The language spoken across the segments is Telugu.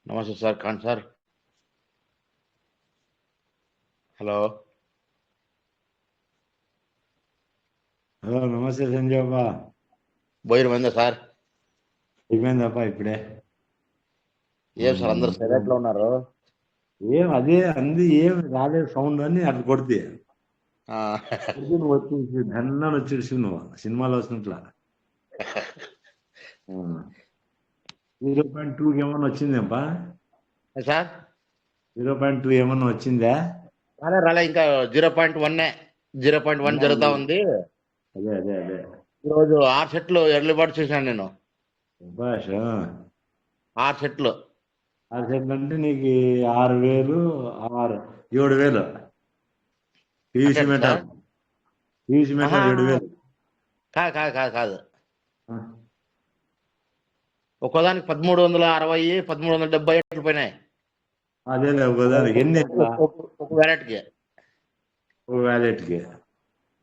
నమస్తే sir. Khan sir. Hello. Hello, నమస్తే సంజయ్. భోజనం అయిందా సార్? అయిపోయిందప్ప ఇప్పుడే. ఏం సార్ అందరు సైలెంట్ లో ఉన్నారు? ఏం అదే అంది, ఏం రాలేదు సౌండ్ అని అట్లా కొడితే ఆ, నువ్వు వచ్చేసి ధన్నాన్ని వచ్చేసి నువ్వు సినిమాలో వచ్చినట్లా 0.2 ఏమన్నా వచ్చిందేపా? సార్ 0.2 ఏమన్నా వచ్చిందా? రాలే ఇంకా 0.1 0.1 జరుగుతా ఉంది. అదే అదే అదే ఈరోజు 6 సెట్లు ఎర్లీ బర్డ్ చేశాను నేను. భాష 6 సెట్లు. 6 సెట్లు అంటే నీకు 6,000 7,000 పీవీసీ అంటే మెటల్. Sir PVC metal 7,000. కాదు కాదు కాదు కాదు ఒక్కోదానికి 1360 1370 ఎట్లు పోయినాయి. అదే ఒకదానికి ఎన్ని ఎట్లా? ఒక వ్యాలెట్కి ఒక వ్యాలెట్కి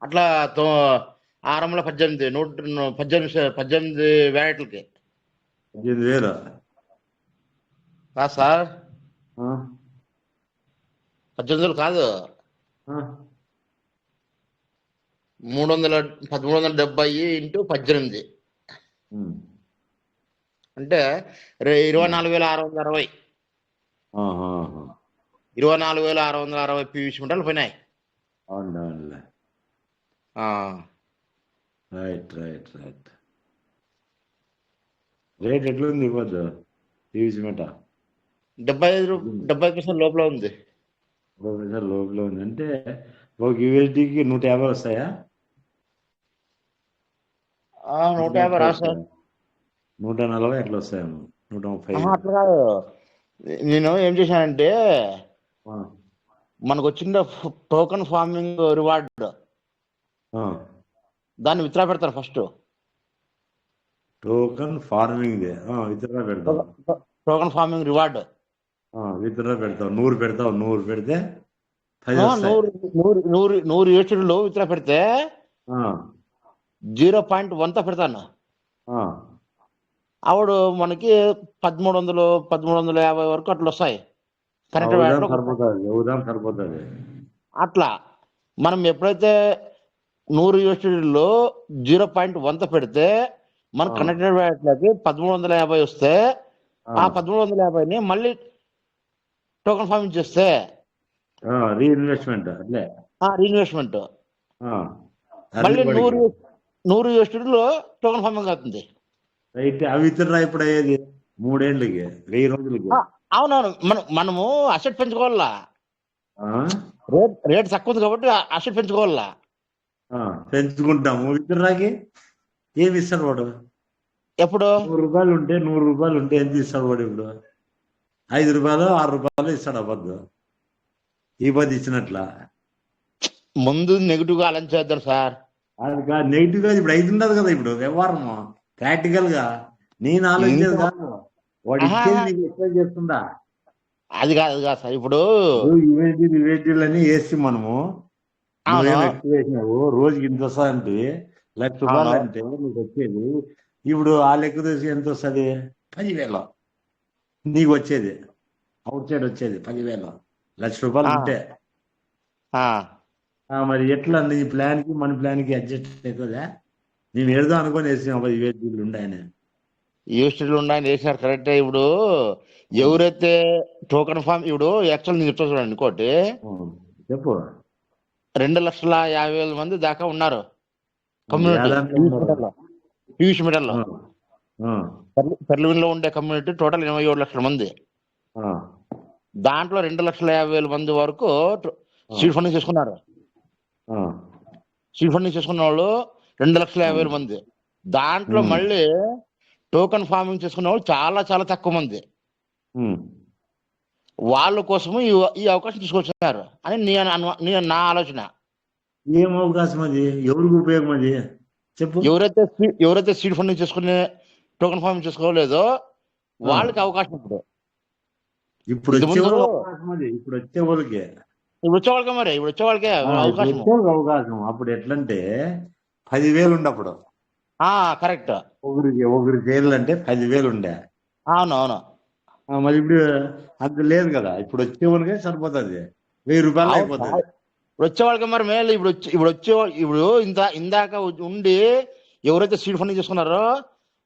అట్లా 618 18 వ్యాలెట్లకి 18,000. కాదు సార్, 18 కాదు, 1370 ఇంటూ 18 అంటే 24,660. 24,660 పీవీసీ మీటర్లు పోయినాయి. అవునులే. ఆ, రైట్. రేట్ ఎట్లుంది ఇవ్వద్దు పీవీసీ మెట? 75% లోపల ఉంది. లోపల ఉంది అంటే ఒక యూఎస్డికి 150 వస్తాయా? 150 రా సార్. 140 ఎట్లా వస్తాయేమో, 130. అట్లా కాదు, నేను ఏం చేశానంటే మనకు వచ్చిన టోకన్ ఫార్మింగ్ రివార్డ్ దాన్ని విత్డ్రా పెడతారు ఫస్ట్. టోకన్ ఫార్మింగ్ విత్డ్రా పెడతావు. టోకన్ ఫార్మింగ్ రివార్డ్ విత్డ్రా పెడతావు. 100 పెడతావు. 100 పెడితే 10 వస్తాయి. 100 యూఎస్డీలో విత్డ్రా పెడితే 0.1తో పెడతాను. ఆవిడ మనకి 1300 1350 వరకు అట్లా వస్తాయి. సరిపోతుంది. అట్లా మనం ఎప్పుడైతే 100 యూఎస్డీలో 0.1తో పెడితే మన కనెక్టెడ్ వ్యాలెట్లకి 1350 వస్తే ఆ 1350ని మళ్ళీ టోకన్ ఫార్మింగ్ చేస్తే రీఇన్వెస్ట్మెంట్ మళ్ళీ 100 యూఎస్డీలో టోకన్ ఫార్మింగ్ అవుతుంది. రైట్. అవి విత్డ్రా ఇప్పుడు అయ్యేది 3 ఏళ్ళకి, 1000 రోజులకి. అవునవును, మనము అసెట్ పెంచుకోవాలా. రేట్ తక్కువ ఉంది కాబట్టి అసెట్ పెంచుకోవాలా. పెంచుకుంటాము. విత్డ్రాకి ఏమి ఇస్తాడు వాడు? ఎప్పుడు 100 రూపాయలు ఉంటే ఎంత ఇస్తాడు వాడు? ఇప్పుడు 5 రూపాయలు 6 రూపాయలు ఇస్తాడు. అబద్ధం ఈ పది ఇచ్చినట్లా. ముందు నెగిటివ్ గా అలెన్స్ చేద్దాం సార్. అది కాదు నెగిటివ్ గా ఇప్పుడు అవుతుండదు కదా. ఇప్పుడు వ్యవహారం ప్రాక్టికల్ గా నేను ఆలోచించేది కాదు, వాడు ఇచ్చేది నీకు ఎక్స్ప్లెయిన్ చేస్తుందా? అది కాదు సార్. ఇప్పుడు యూఎస్డీలని వేసి మనము ఎక్కువ వేసినావు, రోజుకి ఇంత వస్తా అంటే 1,00,000 రూపాయలు అంటే నీకు వచ్చేది. ఇప్పుడు ఆ లెక్క తీసి ఎంత వస్తుంది? 10,000 నీకు వచ్చేది. అవుట్ సైడ్ వచ్చేది 10,000. 1,00,000 రూపాయలు ఉంటే మరి ఎట్లా నీ ప్లాన్ కి మన ప్లాన్ కి అడ్జస్ట్ అవుతుందా? నేను ఏదో అనుకొని వేసాను యూఎస్డీలు ఉన్నాయని వేసినారు కరెక్టే. ఇప్పుడు ఎవరైతే టోకన్ ఫామ్ ఇప్పుడు యాక్చువల్ నేను చెప్తా చూడండి. ఇంకోటి చెప్పు. 2,50,000 మంది దాకా ఉన్నారు కమ్యూనిటీ పీవీసీ మీటర్లో. పెర్లివిన్ లో ఉండే కమ్యూనిటీ టోటల్ 27 లక్షల మంది. దాంట్లో 2,50,000 మంది వరకు సీడ్ ఫండింగ్ చేసుకున్నారు. సీడ్ ఫండింగ్ చేసుకున్న వాళ్ళు 2,50,000 మంది. దాంట్లో మళ్ళీ టోకన్ ఫార్మింగ్ చేసుకున్న వాళ్ళు చాలా చాలా తక్కువ మంది. వాళ్ళ కోసము ఈ అవకాశం తీసుకొచ్చారు అని నా ఆలోచన. ఏం అవకాశం అది? ఎవరికి ఉపయోగం అది? చెప్పు. ఎవరైతే సీడ్ ఫండింగ్ చేసుకునే టోకన్ ఫార్మింగ్ చేసుకోలేదో వాళ్ళకి అవకాశం. ఇప్పుడు వచ్చే వాళ్ళకి మరి వచ్చే వాళ్ళకే అవకాశం. అప్పుడు ఎట్లంటే 10,000 ఉండే అప్పుడు. కరెక్ట్. ఒకరికి చేయాలంటే 10,000 ఉండే. అవునవును. మరి ఇప్పుడు అంత లేదు కదా, ఇప్పుడు వచ్చేవానికే సరిపోతుంది, 1000 రూపాయలు అవును అయిపోతుంది. సార్. ఇప్పుడు వచ్చే వాళ్ళకి మరి మేలు. ఇప్పుడు ఇందాక ఉండి ఎవరైతే సీడ్ ఫండింగ్ చేసుకున్నారో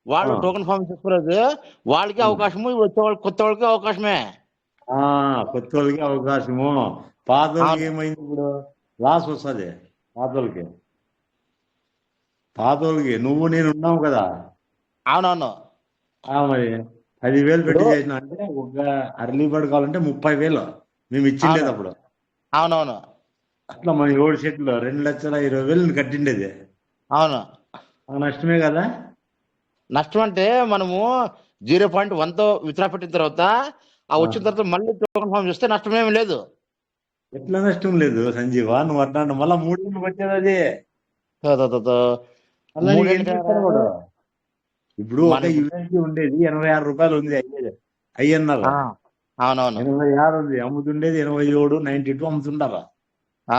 వాళ్ళు ఆ, టోకెన్ ఫార్మింగ్ చేసుకున్నది వాళ్ళకి ఉమ్. అవకాశము, ఇప్పుడు వచ్చే వాళ్ళకి కొత్త వాళ్ళకి అవకాశమే. ఆ, కొత్త వాళ్ళకి అవకాశము, పాత వాళ్ళకి అవును ఏమైంది ఇప్పుడు, లాస్ వస్తుంది. పాత వాళ్ళకి నువ్వు నేను ఉన్నావు కదా. అవునవును. మరి 10,000 ఇప్పుడు పెట్టి చేసిన అంటే ఒక అర్లీ బర్డ్ కావాలంటే 30,000 మేము ఇచ్చిండేది అవును అప్పుడు. అవునవును అట్లా మన 7 సెట్లు 2,20,000 కట్టిండేది. అవును. ఆ నష్టమే కదా. నష్టం అంటే మనము 0.1తో విత్డ్రా పెట్టిన తర్వాత ఆ ఆ, వచ్చిన తర్వాత మళ్ళీ టోకెన్ ఫార్మ్ చేస్తే నష్టమేమి లేదు. ఎట్లా నష్టం లేదు సంజీవ, నువ్వు అట్లా మళ్ళా 3 వచ్చేది అది. తో- తో- తో- తో. మళ్ళా నీకు ఎంత మూడేళ్ళకి ఇస్తారు వాడు. ఇప్పుడు మన ఒక ఇప్పుడు యూనిట్ ఉండేది 86 రూపాయలు ఉంది, అయ్యన్నారు. ఆ, అవునవును. 86 ఉంది, అమ్ముతుండేది 87, 92 అమ్ముతుండారా. ఆ,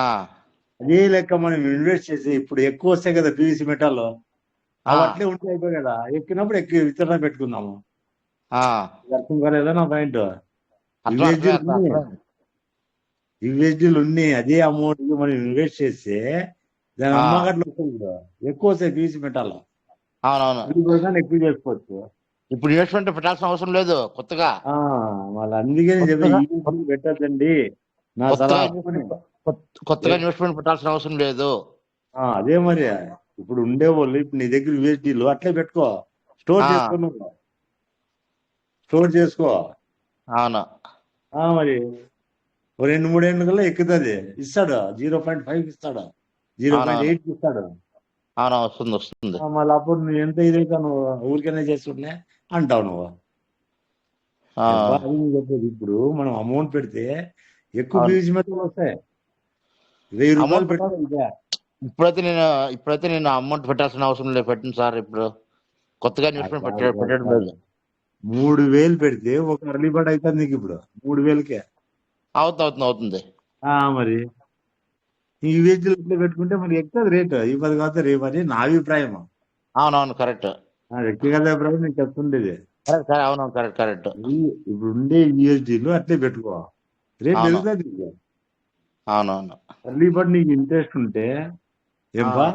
అదే లెక్క మనం ఇన్వెస్ట్ చేసి ఇప్పుడు ఎక్కువ వస్తాయి కదా పీవీసీ మెటాల్, ఆ, అవి అట్లే ఉంటే అయిపోయి కదా, ఎక్కినప్పుడు విత్తనం పెట్టుకుందాము. ఆ. అర్థం కాలేదా నా పాయింట్. అర్థమే యూఎస్డీలు అర్థం ఉన్నాయి, అర్థమైంది. అదే అమౌంట్ మనం ఇన్వెస్ట్ చేస్తే దాని ఆ, అమ్మకట్లు వస్తాయి ఇప్పుడు, ఎక్కువ వస్తాయి పీవీసీ మెటాల్, అవునవును. 10% ఎక్కువ చేసుకోవచ్చు. ఇప్పుడు ఇన్వెస్ట్మెంట్ పెట్టాల్సిన అవసరం లేదు కొత్తగా. ఆ, మళ్ళీ అందుకే నేను చెప్పే కొత్తగా యూఎస్డీలు పెట్టద్దండి, నా కొత్తగా సలహా. కొత్తగా ఇన్వెస్ట్మెంట్ పెట్టాల్సిన అవసరం లేదు. అదే మరి, ఇప్పుడు ఉండేవాళ్ళు ఇప్పుడు నీ దగ్గర యూఎస్డీలు అట్లే పెట్టుకో, స్టోర్ ఆ, చేసుకో, నువ్వు స్టోర్ చేసుకో. అవును మరి ఓ 2-3 ఏళ్ళ కల్లా ఎక్కుతుంది, ఇస్తాడు 0.5 ఇస్తాడు, అవునవును 0.8 ఇస్తాడు. అవును. వస్తుంది వస్తుంది. మళ్ళీ అప్పుడు నువ్వు ఎంత ఇదైతే నువ్వు ఊరికనే చేస్తుండే అంటావు నువ్వు. ఆ, అబ్బా, అది నేను చెప్పేది, ఇప్పుడు మనం అమౌంట్ పెడితే ఎక్కువ అవును. పీవీసీ మెటల్ వస్తాయి. 1000 రూపాయలు అమౌంట్ పెడితే పెట్టాలి. ఇదే. ఇప్పుడైతే నేను అమౌంట్ పెట్టాల్సిన అవసరం లేదు. పెట్టండి సార్. ఇప్పుడు కొత్తగా ఇన్వెస్ట్మెంట్ కాదు, కాదు, పెట్టడం కాదు. లేదు. 3,000 పెడితే ఒక అర్లీ బర్డ్ అవుతుంది నీకు ఇప్పుడు 3,000కే. అవుతుంది. మరి ఈ యూఎస్డీలు ఇట్లా పెట్టుకుంటే మరి ఎక్కువ రేటు ఈ పది కాదు రేపు అని నా అభిప్రాయం, అవునవును కరెక్ట్. నా వ్యక్తిగత అభిప్రాయం నేను చెప్తుండేది. Correct sir. అవునవును కరెక్ట్. ఇప్పుడు ఉండే యూఎస్డీలు అట్లే పెట్టుకో, రేపు అవును పెరుగుతుంది నీకు. అవునవును. అర్లీ బర్డ్ నీకు ఇంట్రెస్ట్ ఉంటే ఆ, ఏంపా,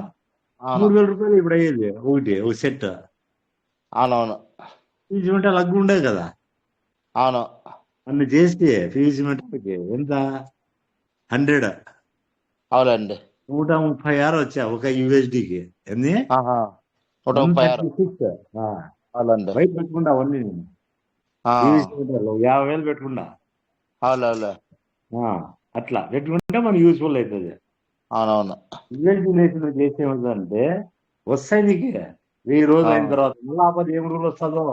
అవును 3,000 రూపాయలు ఇప్పుడు అయ్యేది ఒక సెట్. అవునవును పీవీసీ మెటల్ అగ్గు ఉండేది కదా, అవును అన్ని చేస్తే పీవీసీ మెటల్కి ఎంత 100, అవునండి. 136 వచ్చా ఒక యూఎస్డీకి. ఎన్ని, ఆహా 136. 136. అవునండి. బయట పెట్టుకుంటా అవన్నీ నేను, ఆ, పీవీసీ మెటల్ 50,000 పెట్టుకుంటా. అవులే. ఆ, అట్లా పెట్టుకుంటే మనకు యూస్ఫుల్ అవుతుంది. అవునవును. ఇన్వెస్టిగేషన్ చేసేమంటే వస్తాయి నీకు 1000 రోజులు ఆ, అయిన తర్వాత, మళ్ళీ ఆపద ఏం రూల్ వస్తుందో.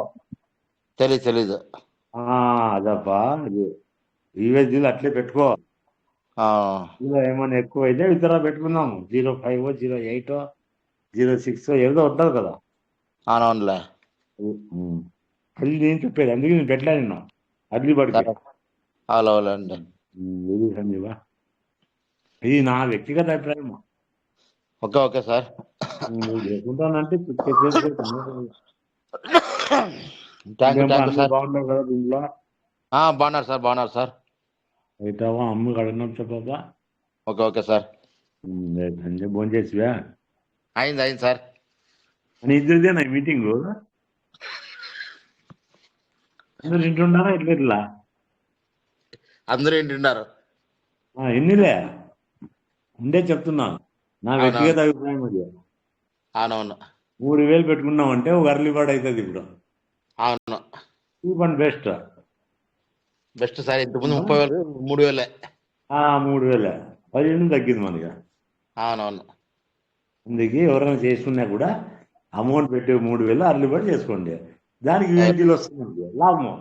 తెలీదు. అదప్పా, అది యూఎస్డీలు అట్లే పెట్టుకో. ఆ, ఇలా ఏమైనా ఎక్కువ అయితే ఇతర పెట్టుకుందాం, 0.5, 0.8, 0.6 ఏదో ఉంటుంది కదా. అవునవునులే. ఉమ్. అది నేను చెప్పేది, అందుకే నేను పెట్టలే నిన్న అర్లీ బర్డ్కి. కరెక్ట్. అవులండి. ఇది సంజీవా, ఇది నా వ్యక్తిగత అభిప్రాయం. Okay sir. నువ్వు చేసుకుంటానంటే థ్యాంక్ యూ అందరూ సార్. బాగుంటారు కదా దీంట్లో. బాగున్నారు సార్. అవుతావా, అమ్మ కడగడం చెప్పబ్బా. Okay sir. సంజయ్ ఫోన్ చేసివా అయింది సార్. అని, ఇద్దరిదేనా మీటింగ్, అందరు ఇంటున్నారా ఇట్లా. అందరూ ఏంటున్నారు. ఎన్నిలే ఉండే చెప్తున్నా, నా వ్యక్తిగత అవునవును అభిప్రాయం అది. అవునవును 3,000 పెట్టుకున్నామంటే ఒక అర్లీ బర్డ్ అవుతుంది ఇప్పుడు, అవును. Cheap and best. Best sir. ఇంతకుముందు 30,000 3,000. 3,000 10 తగ్గింది మనకి. అవునవును అందుకే ఎవరైనా చేసుకున్నా కూడా అమౌంట్ పెట్టి 3,000 అర్లీ బర్డ్ చేసుకోండి, దానికి యూఎస్డీలు వస్తుంది లాభం.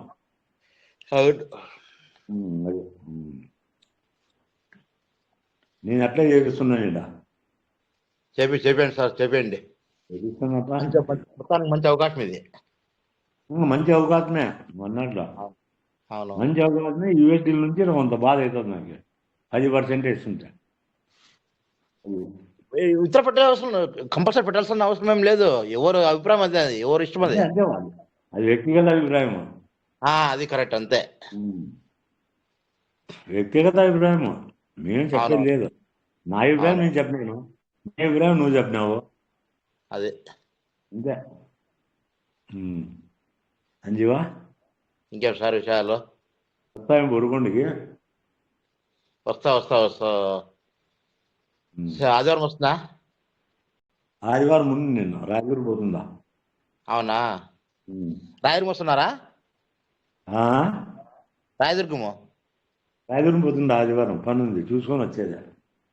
అవును. అది. నేను అట్లే చేపిస్తున్నాను ఇక్కడ, చెప్పండి సార్. చెప్పండి. చేపిస్తున్నప్ప. మొత్తానికి మంచి అవకాశం ఇది. మంచి అవకాశమే అన్నట్లు, అవును. మంచి అవకాశమే. యూఎస్డీల నుంచి కొంత బాధ అవుతుంది నాకు, 10% ఇస్తుంటే. ఇతర పెట్టాల్సిన కంపల్సరీ పెట్టాల్సిన అవసరం ఏం లేదు. ఎవరు అభిప్రాయం అదే, అది ఎవరు ఇష్టం అంతే అది. అంతే, అది వ్యక్తిగత అభిప్రాయం. అది కరెక్ట్ అంతే. వ్యక్తిగత అభిప్రాయం మేము చెప్పేది అవునవును. లేదు. నా అభిప్రాయం నేను చెప్పినాను, నీ అభిప్రాయం నువ్వు చెప్పినావు, అదే అంతే. సంజీవా, ఇంకేం సార్ విషయాలు? వస్తాయం బొరుకొండకి. వస్తా. ఆదివారం వస్తుందా? ఆదివారం ముందు నేను రాయలూరు పోతుందా? అవునా? రాయదుర్గం వస్తున్నారా? రాయదుర్గము రాయలూరు పోతుందా? ఆదివారం పని ఉంది, చూసుకొని వచ్చేది.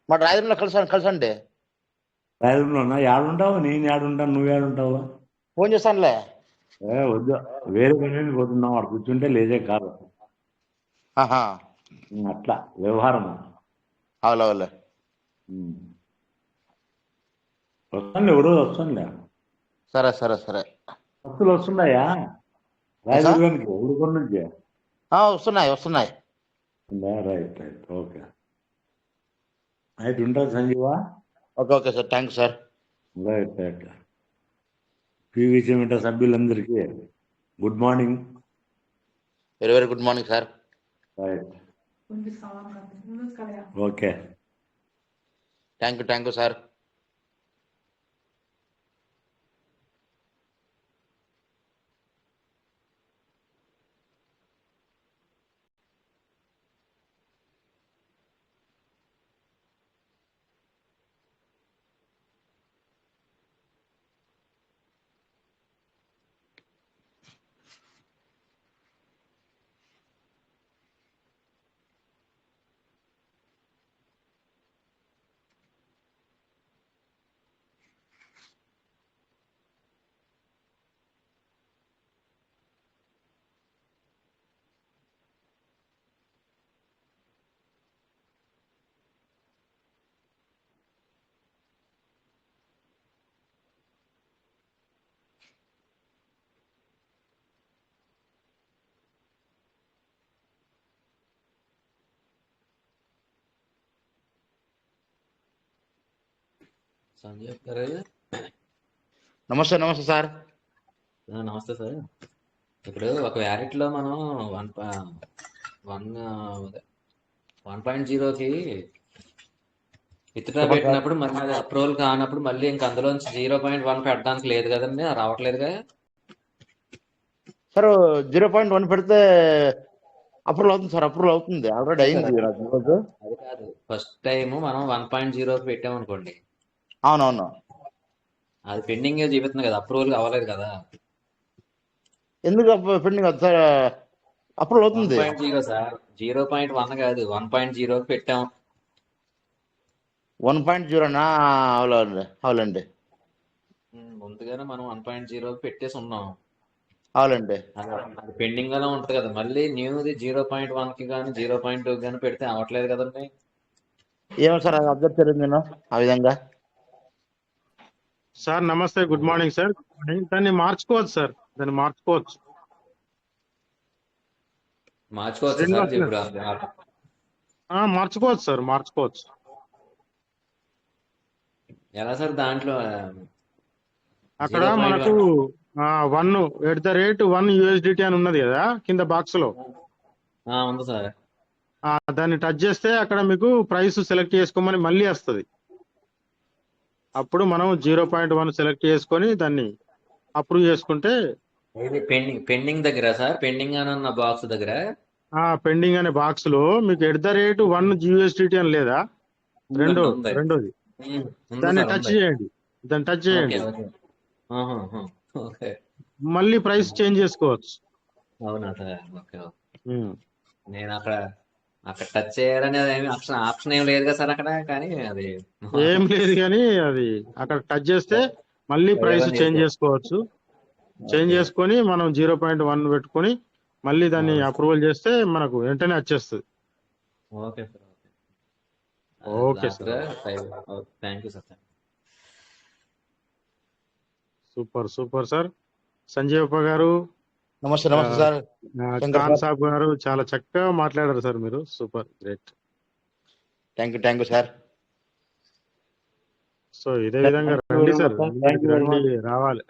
మరి రాయదుర్గంలో కలిసండి. రాయలూరులో ఏడుంటావు? నేను ఏడుంటాను, నువ్వు ఏడుంటావు? ఫోన్ చేస్తానులే. వద్దు, వేరే పని మీద పోతున్నాం, వాడు కూర్చుంటే లేదే కాదు. అట్లా వ్యవహారం. అవులే. వస్తానులే, ఎవరో వస్తానులే. సరే. బస్సులు వస్తున్నాయా రాయదుర్గానికి ఊరుకొండ నుంచి? వస్తున్నాయి. Right, okay. అయితే ఉంటారు Sanjeeva. Okay sir, thank you sir. Right. PV cement సభ్యులందరికీ good morning. Very good morning sir. Right, okay. Thank you sir. Sanjay garu, నమస్తే సార్. నమస్తే సార్. ఇప్పుడు ఒక వ్యాలెట్లో మనం 1.0కి విత్డ్రా పెట్టినప్పుడు మరి అది అప్రూవల్ కానప్పుడు మళ్ళీ ఇంక అందులోంచి 0.1 పెట్టడానికి లేదు కదండి, రావట్లేదుగా సార్. 0.1 పెడితే అప్రూవల్ అవుతుంది సార్. అప్రూవల్ అవుతుంది, ఆల్రెడీ అయింది ఈరోజు. అది కాదు, ఫస్ట్ టైం మనం 1.0కి పెట్టామనుకోండి, అవునవును. అది పెండింగ్ చూపిస్తుంది కదా, అప్రూవల్ అవ్వలేదు కదా. ఎందుకు పెండింగ్ అవుతుంది సార్? అప్రూవల్ అవుతుంది. 1.0 సార్, 0.1 కాదు, 1.0కి పెట్టాం. 1.0నా? అవునండి. ముందుగానే మనం 1.0కి పెట్టేసి ఉన్నాం. అవునండి. అది పెండింగ్ గానే ఉంటది కదా. మళ్ళీ న్యూది 0.1కి కానీ 0.2 కానీ పెడితే అవ్వట్లేదు కదండి. ఏమో సార్, అది అబ్జర్వ్ చేయలేదు నేను ఆ విధంగా. సార్ నమస్తే, గుడ్ మార్నింగ్ సార్. దాన్ని మార్చుకోవచ్చు సార్, మార్చుకోవచ్చు సార్. ఇప్పుడు మార్చుకోవచ్చు సార్, మార్చుకోవచ్చు. ఎలా సార్? దాంట్లో అక్కడ మనకు 1 USDT అని ఉన్నది కదా కింద బాక్స్ లో. ఉంది సార్. దాన్ని టచ్ చేస్తే అక్కడ మీకు ప్రైస్ సెలెక్ట్ చేసుకోమని మళ్ళీ వస్తుంది. అప్పుడు మనం 0.1 సెలెక్ట్ చేసుకొని దాన్ని అప్రూవ్ చేసుకుంటే. పెండింగ్ దగ్గర సార్, పెండింగ్ అని ఉన్న బాక్స్ దగ్గర పెండింగ్ అనే బాక్స్ లో మీకు @1 USDT అని లేదా? రెండోది దాన్ని టచ్ చేయండి. మళ్ళీ ప్రైస్ చేంజ్ చేసుకోవచ్చు. అవునా సార్? ఓకే. నేను అక్కడ టచ్ చేయాలని ఆప్షన్ ఏం లేదు కదా సార్ అక్కడ. కానీ అది ఏం లేదు, కానీ అది అక్కడ టచ్ చేస్తే మళ్ళీ ప్రైస్ చేంజ్ చేసుకోవచ్చు. చేంజ్ చేసుకొని మనం 0.1 పెట్టుకొని మళ్ళీ దాన్ని అప్రూవల్ చేస్తే మనకు వెంటనే వచ్చేస్తుంది. Okay sir. Okay sir. Thank you sir. Super sir. Sanjayappa garu, నమస్తే సార్. ఖాన్ సాబ్ గారు, చాలా చక్కగా మాట్లాడారు సార్. మీరు super, great. Thank you sir. So ఇదే విధంగా రండి సార్, రండి, రావాలి.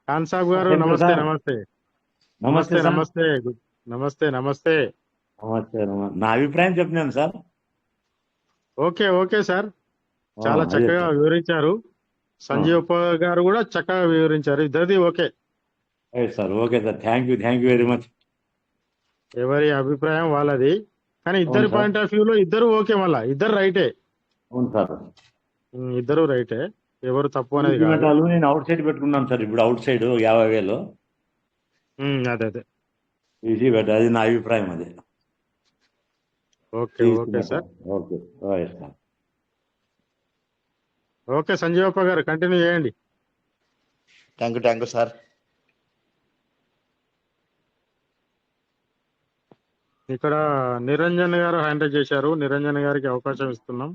ఖాన్ సాబ్ గారు, నమస్తే. నమస్తే నమస్తే సార్. నమస్తే నమస్తే నమస్తే. నమస్తే నా అభిప్రాయం చెప్పినాను సార్. ఓకే ఓకే సార్, చాలా అదే చక్కగా సార్. వివరించారు. సంజీవ్ గారు కూడా చక్కగా వివరించారు. ఇద్దరిది okay. Right sir. Okay sir. Thank you very much. ఎవరి అభిప్రాయం వాళ్ళది, కానీ అవును ఇద్దరి సార్. పాయింట్ ఆఫ్ వ్యూలో ఇద్దరు ఓకే, మళ్ళా ఇద్దరు రైటే. అవును సార్. ఇద్దరు రైటే, ఎవరు తప్పు అనేది పీవీసీ కాదు. మెటాలు నేను అవుట్ సైడ్ పెట్టుకున్నాను సార్. ఇప్పుడు అవుట్ సైడ్ 50,000 అదే అదే. పీవీసీ మెటల్, అది నా అభిప్రాయం. అది okay PVC okay metal. Sir. Okay right sir. Okay Sanjeevappa గారు కంటిన్యూ చేయండి. Thank you sir. ఇక్కడ నిరంజన్ గారు హ్యాండ్ రైజ్ చేశారు. నిరంజన్ గారికి అవకాశం ఇస్తున్నాం.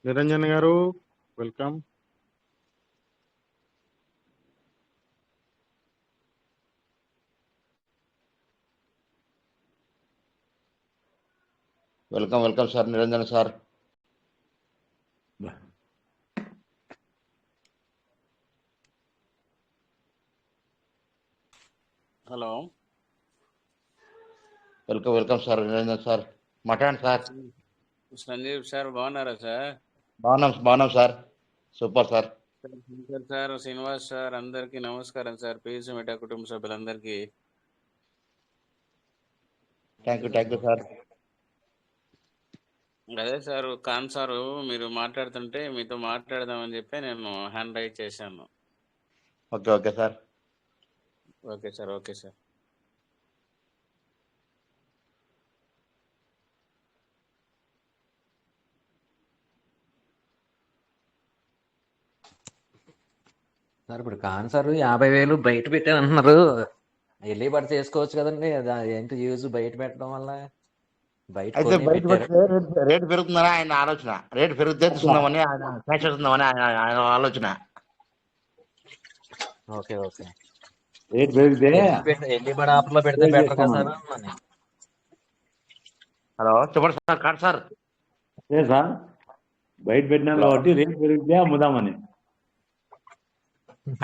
నిరంజన్ గారు welcome. Welcome sir Niranjan sir. Hello, welcome sir Niranjan sir. మాట్లాడండి సార్. సంజీవ్ సార్ బాగున్నారా సార్? బాగున్నాం sir. Super sir. Shankar sir, Srinivas sir, అందరికీ నమస్కారం సార్. పీవీసీ మెటా కుటుంబ సభ్యులందరికీ థ్యాంక్ యూ సార్. అదే సార్, ఖాన్ సారు మీరు మాట్లాడుతుంటే మీతో మాట్లాడదామని చెప్పి నేను హ్యాండ్ రైజ్ చేశాను. Okay sir. Okay sir. Okay sir. Sir ఇప్పుడు ఖాన్ సార్ 50,000 బయట పెట్టాను అంటున్నారు. వెళ్ళి పడి చేసుకోవచ్చు కదండి. ఏంటి యూజ్ బయట పెట్టడం వల్ల? బయట అయితే కొని బయట పెట్టారు. పెడితే రేటు పెరుగుతుందని ఆయన ఆలోచన. రేటు పెరిగితే తీసుకుందామని ఆయన క్యాష్ చేస్తుందామని ఆయన ఆలోచన. Okay okay. రేట్ పెరిగితే వెళ్ళి పడి ఆఫర్లో పెడితే సేల్ బెటర్ కదా చేస్తామని. సార్ అన్నాను. హలో చెప్పండి సార్. కాదు సార్. అదే సార్, బయట పెట్టినాం కాబట్టి రేట్ పెరిగితే అమ్ముదామని.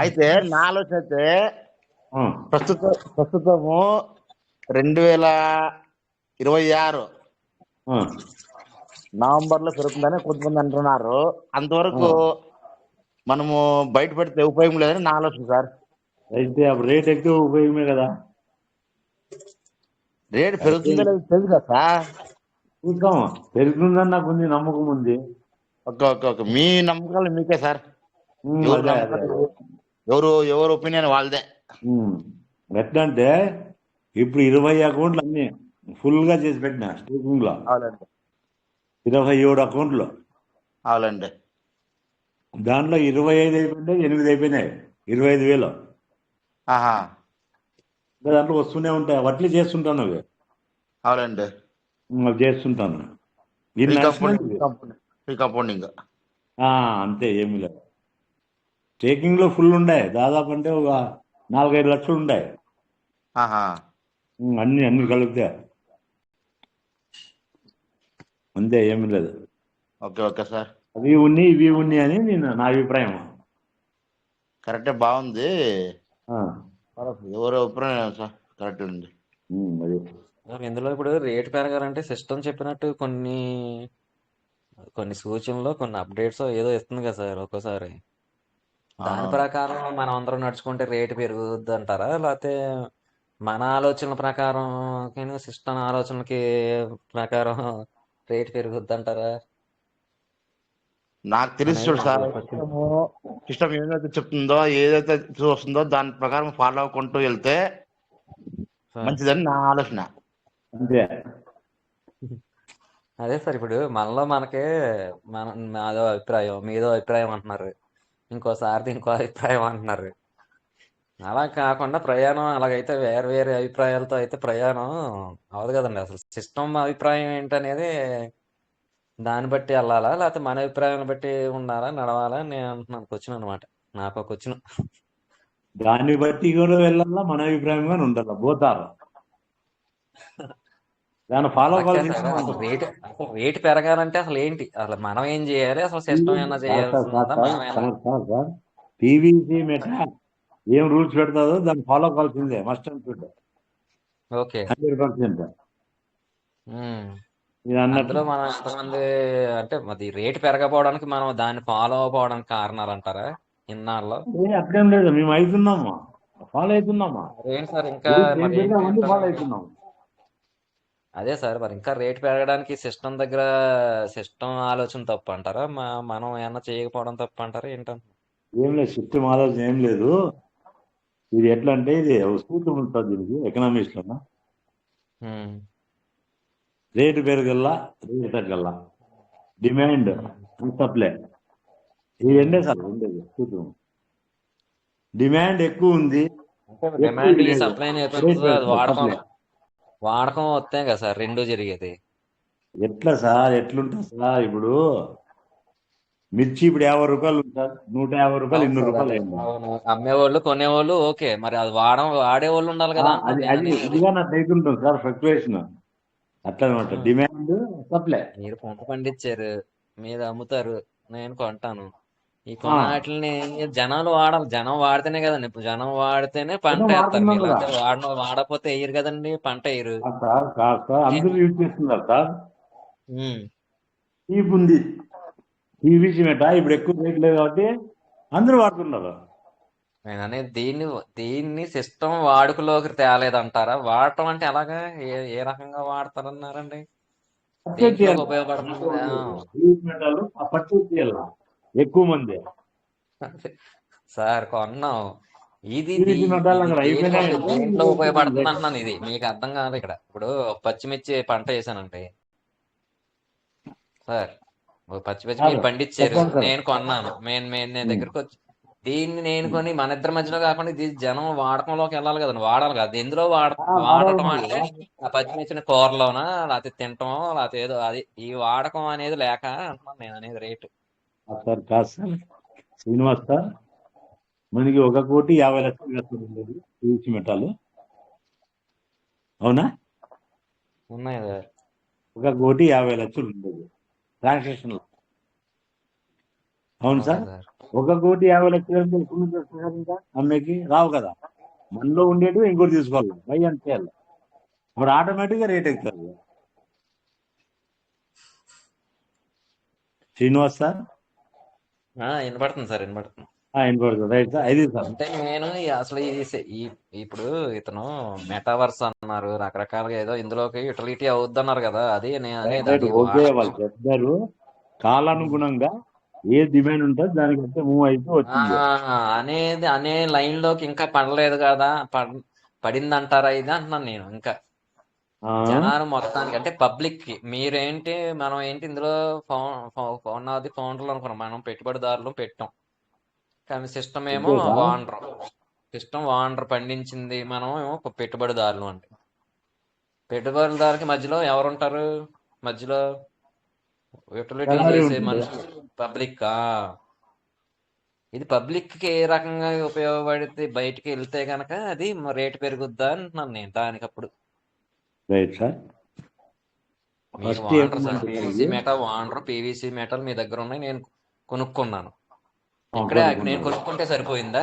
అయితే నా ఆలోచన అయితే ఆ, ప్రస్తుతము 2026 ఆ, నవంబర్ లో పెరుగుతుందని కొంతమంది అంటున్నారు. అంతవరకు మనము బయట పెడితే ఉపయోగం లేదని నా ఆలోచన సార్. అయితే అప్పుడు రేట్ ఎక్కువ ఉపయోగమే కదా. రేటు పెరుగుతుందో లేదు తెలుసు కదా సార్. చూద్దాం, పెరుగుతుందని నాకు ఉంది, నమ్మకం ఉంది. ఓకే. మీ నమ్మకాలు మీకే సార్. ఎవరు అదే నమ్మకాలు ఎవరు ఒపీనియన్ వాళ్ళదే. ఎట్లా అంటే ఇప్పుడు 20 అకౌంట్లు అన్ని ఫుల్ గా చేసి పెట్టిన స్టేకింగ్ లో. అవునండి 27 అకౌంట్లు. అవునండి. దాంట్లో 25 అయిపోయినాయి, 8 అయిపోయినాయి. 25,000 ఆహా ఇంకా దాంట్లో వస్తూనే ఉంటాయి. వడ్లు చేస్తుంటాను అవి. అవునండి. అవి చేస్తుంటాను. ఇది నడిచినది. రీకంపౌండింగ్. అంతే, ఏమీ లేదు. స్టేకింగ్ లో ఫుల్ ఉండే, దాదాపు అంటే ఒక 4-5 లక్షలు ఉండే. ఆహా అన్ని కలిపితే అంతే, ఏమీ లేదు. Okay sir. అవి ఇవి ఉన్నాయి అని నా అభిప్రాయం. కరెక్టే, బాగుంది. ఆ, ఎవరు అభిప్రాయం సార్ కరెక్ట్ ఉంది. అది ఇందులో ఇప్పుడు రేటు పెరగాలంటే సిస్టమ్ చెప్పినట్టు కొన్ని సూచనలు, కొన్ని అప్డేట్స్ ఏదో ఇస్తుంది కదా సార్ ఒక్కోసారి. దాని ప్రకారం మనం అందరం నడుచుకుంటే రేటు పెరుగుద్ది అంటారా? లేకపోతే మన ఆలోచనల ప్రకారం సిస్టమ్ ఆలోచనలకి ప్రకారం రేటు పెరుగుద్ది అంటారా? నాకు తెలిసి చూడు సార్, సిస్టమ్ ఏదైతే చెప్తుందో, ఏదైతే చూస్తుందో దాని ప్రకారం ఫాలో అవ్వకుంటూ వెళ్తే మంచిదని నా ఆలోచన. అంతే. అదే సార్, ఇప్పుడు మనలో మనకే నాదో అభిప్రాయం, మీదో అభిప్రాయం అంటున్నారు, ఇంకోసారి ఇంకో అభిప్రాయం అంటున్నారు. అలా కాకుండా ప్రయాణం అలాగైతే వేరే వేరే అభిప్రాయాలతో అయితే ప్రయాణం అవదు కదండి. అసలు సిస్టమ్ అభిప్రాయం ఏంటనేది దాన్ని బట్టి వెళ్ళాలా, లేకపోతే మన అభిప్రాయాన్ని బట్టి ఉండాలా, నడవాలా అని నేను అంటున్నాను. క్వశ్చన్ అనమాట, నాకు ఒక క్వశ్చన్. దాన్ని బట్టి కూడా వెళ్ళాలా, మన అభిప్రాయంగా ఉండాలా, పోతారు. దాన్ని ఫాలో కావాల్సింది అసలు రేటు పెరగాలంటే అసలు ఏంటి, అసలు మనం ఏం చేయాలి, అసలు సిస్టమ్ ఏమైనా చేయాల్సిందా, మనం ఏమైనా? పీవీసీ మెట ఏం రూల్స్ పెడతాదో దాన్ని ఫాలో కావాల్సిందే, మస్ట్ అండ్ షుడ్, ఓకే 100%. ఉమ్. మీరు అన్నట్టు అందులో మనం ఎంతమంది అంటే అది రేటు పెరగకపోవడానికి మనం దాన్ని ఫాలో అవ్వకపోవడానికి కారణాలు అంటారా ఇన్నాళ్ళు? అట్లేం లేదు, మేము అవుతున్నామా, ఫాలో అవుతున్నామా, ఏంటి సార్ ఇంకా రూల్స్ ఏం మరి పెడితే ఏంటి అవన్నీ ఫాలో అవుతున్నాం. అదే సార్ మరి ఇంకా రేటు పెరగడానికి సిస్టమ్ దగ్గర సిస్టమ్ ఆలోచన తప్పు అంటారా మనం ఏమన్నా చేయకపోవడం తప్పు అంటారా ఏంటంటే? ఏం లేదు, సిస్టమ్ ఆలోచన ఏం లేదు. ఇది ఎట్లా అంటే ఇది సూత్రం ఉంటుంది దీనికి ఎకనామిక్స్ లో, రేటు పెరగల్లా రేటు తగ్గల్లా, డిమాండ్ సప్లై, ఇది రెండే సార్ ఉండేది సూత్రం. డిమాండ్ ఎక్కువ ఉంది, ఎక్కువ డిమాండ్ ఈ లేదు, సప్లై రేట్ అది పెరుగుతుంది వాడకం సప్లై. వాడకం వస్తే కదా సార్ రెండు జరిగేది. ఎట్లా సార్, ఎట్లుంటుంది సార్, ఇప్పుడు మిర్చి ఇప్పుడు 50 రూపాయలు ఉంటుంది సార్, 150 రూపాయలు, అవును 200 సార్ రూపాయలు అదే అయింది. అవును. అమ్మేవాళ్ళు కొనేవాళ్ళు ఓకే, మరి అది వాడేవాళ్ళు ఉండాలి కదా అది అంటున్నాను నేను అది అనేది. ఇదిగా నాకు అవుతుంటుంది సార్ ఫ్లక్చువేషన్, అట్లా అనమాట. Demand supply. మీరు పంట పండించారు, మీరు అమ్ముతారు, నేను కొంటాను. ఈ కొనాటిని జనాలు వాడాలి, జనం వాడితేనే కదండి. ఇప్పుడు జనం వాడితేనే పంట వేస్తారు. వాడుతున్నాం మీరు కదా అంటే వాడకపోతే వేయరు కదండి, పంట వేయరు. సార్, కాదు సార్, అందరూ యూజ్ చేస్తున్నారు సార్. ఉమ్. చీప్ ఉంది, పీవీసీ మెట ఇప్పుడు ఎక్కువ రేట్ లేదు కాబట్టి అందరూ వాడుతున్నారు. నేను అనేది దీన్ని సిస్టమ్ వాడుకలోకి తేలేదంటారా? వాడటం అంటే ఎలాగా ఏ రకంగా వాడతారన్నారండి? పర్చేజ్ దేంట్లోకి చేయాలి, ఉపయోగపడుతుంది? పీవీసీ మెటల్ పర్చేజ్ చేయాలి ఎక్కువ మంది. సార్ కొన్నాం, ఇది పీవీసీ మెటల్ అక్కడ అయిపోయినాయంటే దేంట్లో ఉపయోగపడుతుంది అంటున్నాను. ఇది మీకు అర్థం కాదు. ఇక్కడ ఇప్పుడు ఒక పచ్చిమిర్చి పంట వేసానంటే సార్, ఒక పచ్చిమిర్చి మీరు పండించారు, చెప్పండి సార్. నేను కొన్నాను, నేను దగ్గరకు వచ్చి దీన్ని నేను కొని మన ఇద్దరి మధ్యలో కాకుండా ఇది జనం వాడకంలోకి వెళ్ళాలి కదండి, వాడాలి కదా. అది ఎందులో వాడాలి వాడటం మరి. అంటే ఆ పచ్చిమిర్చిని కూరలోనా లేకపోతే తింటామో లేకపోతే ఏదో అది ఈ వాడకం అనేది లేక అంటున్నాను నేను అనేది రేటు. సార్ కాదు సార్, శ్రీనివాస్ సార్, మనకి 1,50,00,000 వేస్తుంది ఉండేది పీవీసీ మెటల్, అవునా? ఉన్నాయి సార్. 1,50,00,000 ఉండేది ట్రాన్సాక్షన్ లో, అవును ఓకే సార్. సార్. 1,50,00,000 ఎప్పుడు నుంచి వస్తుంది సార్, ఇంకా అమ్మేకి రావు కదా. మనలో ఉండేటివి ఇంకోటి తీసుకోవాలి, బై అండ్ చేయాలి, అప్పుడు ఆటోమేటిక్ గా రేట్ ఎక్కుతుంది. శ్రీనివాస్ సార్, వినపడుతుంది సార్, వినపడుతుంది. వినపడుతుంది, రైట్ సార్, అది సార్. అంటే నేను అసలు ఇప్పుడు ఇతను మెటావర్స్ అన్నారు, రకరకాలుగా ఏదో ఇందులోకి యూటిలిటీ అవుద్ది అన్నారు కదా, అది నేను అనేది రైట్, అది ఓకే, వాళ్ళు చెప్తారు. కాలానుగుణంగా ఏ డిమాండ్ ఉంటుంది దానికంటే మూవ్ అయిపోయి వచ్చింది. అనే లైన్ లోకి ఇంకా పడలేదు కదా, పడిందంటారా ఇది అంటున్నాను నేను. ఇంకా జనాలు మొత్తానికి అంటే పబ్లిక్ కి మీరేంటి మనం ఏంటి ఇందులో ఫౌండర్లు అనుకున్నాం, మనం పెట్టుబడిదారులు పెట్టాం, కానీ సిస్టమ్ ఏమో ఓకే సార్. వాండర్ పండించింది, మనం ఏమో పెట్టుబడిదారులు. అంటే పెట్టుబడిదారుకి మధ్యలో ఎవరుంటారు? మధ్యలో యూటిలిటీ దళారీ చేసే ఉంటుంది. మనిషి పబ్లిక్. ఇది పబ్లిక్ కి ఏ రకంగా ఉపయోగపడితే బయటికి వెళ్తే గనక అది రేటు పెరుగుద్దా అంటున్నాను నేను దానికప్పుడు. Right sir. మీరు ఫస్ట్ వాండర్ సార్, ఏమంటున్నారు పీవీసీ మెటల్ వాండర్, పీవీసీ మెటల్ మీ దగ్గర ఉన్నాయి, నేను కొనుక్కున్నాను. ఇక్కడే నేను కొనుక్కుంటే సరిపోయిందా?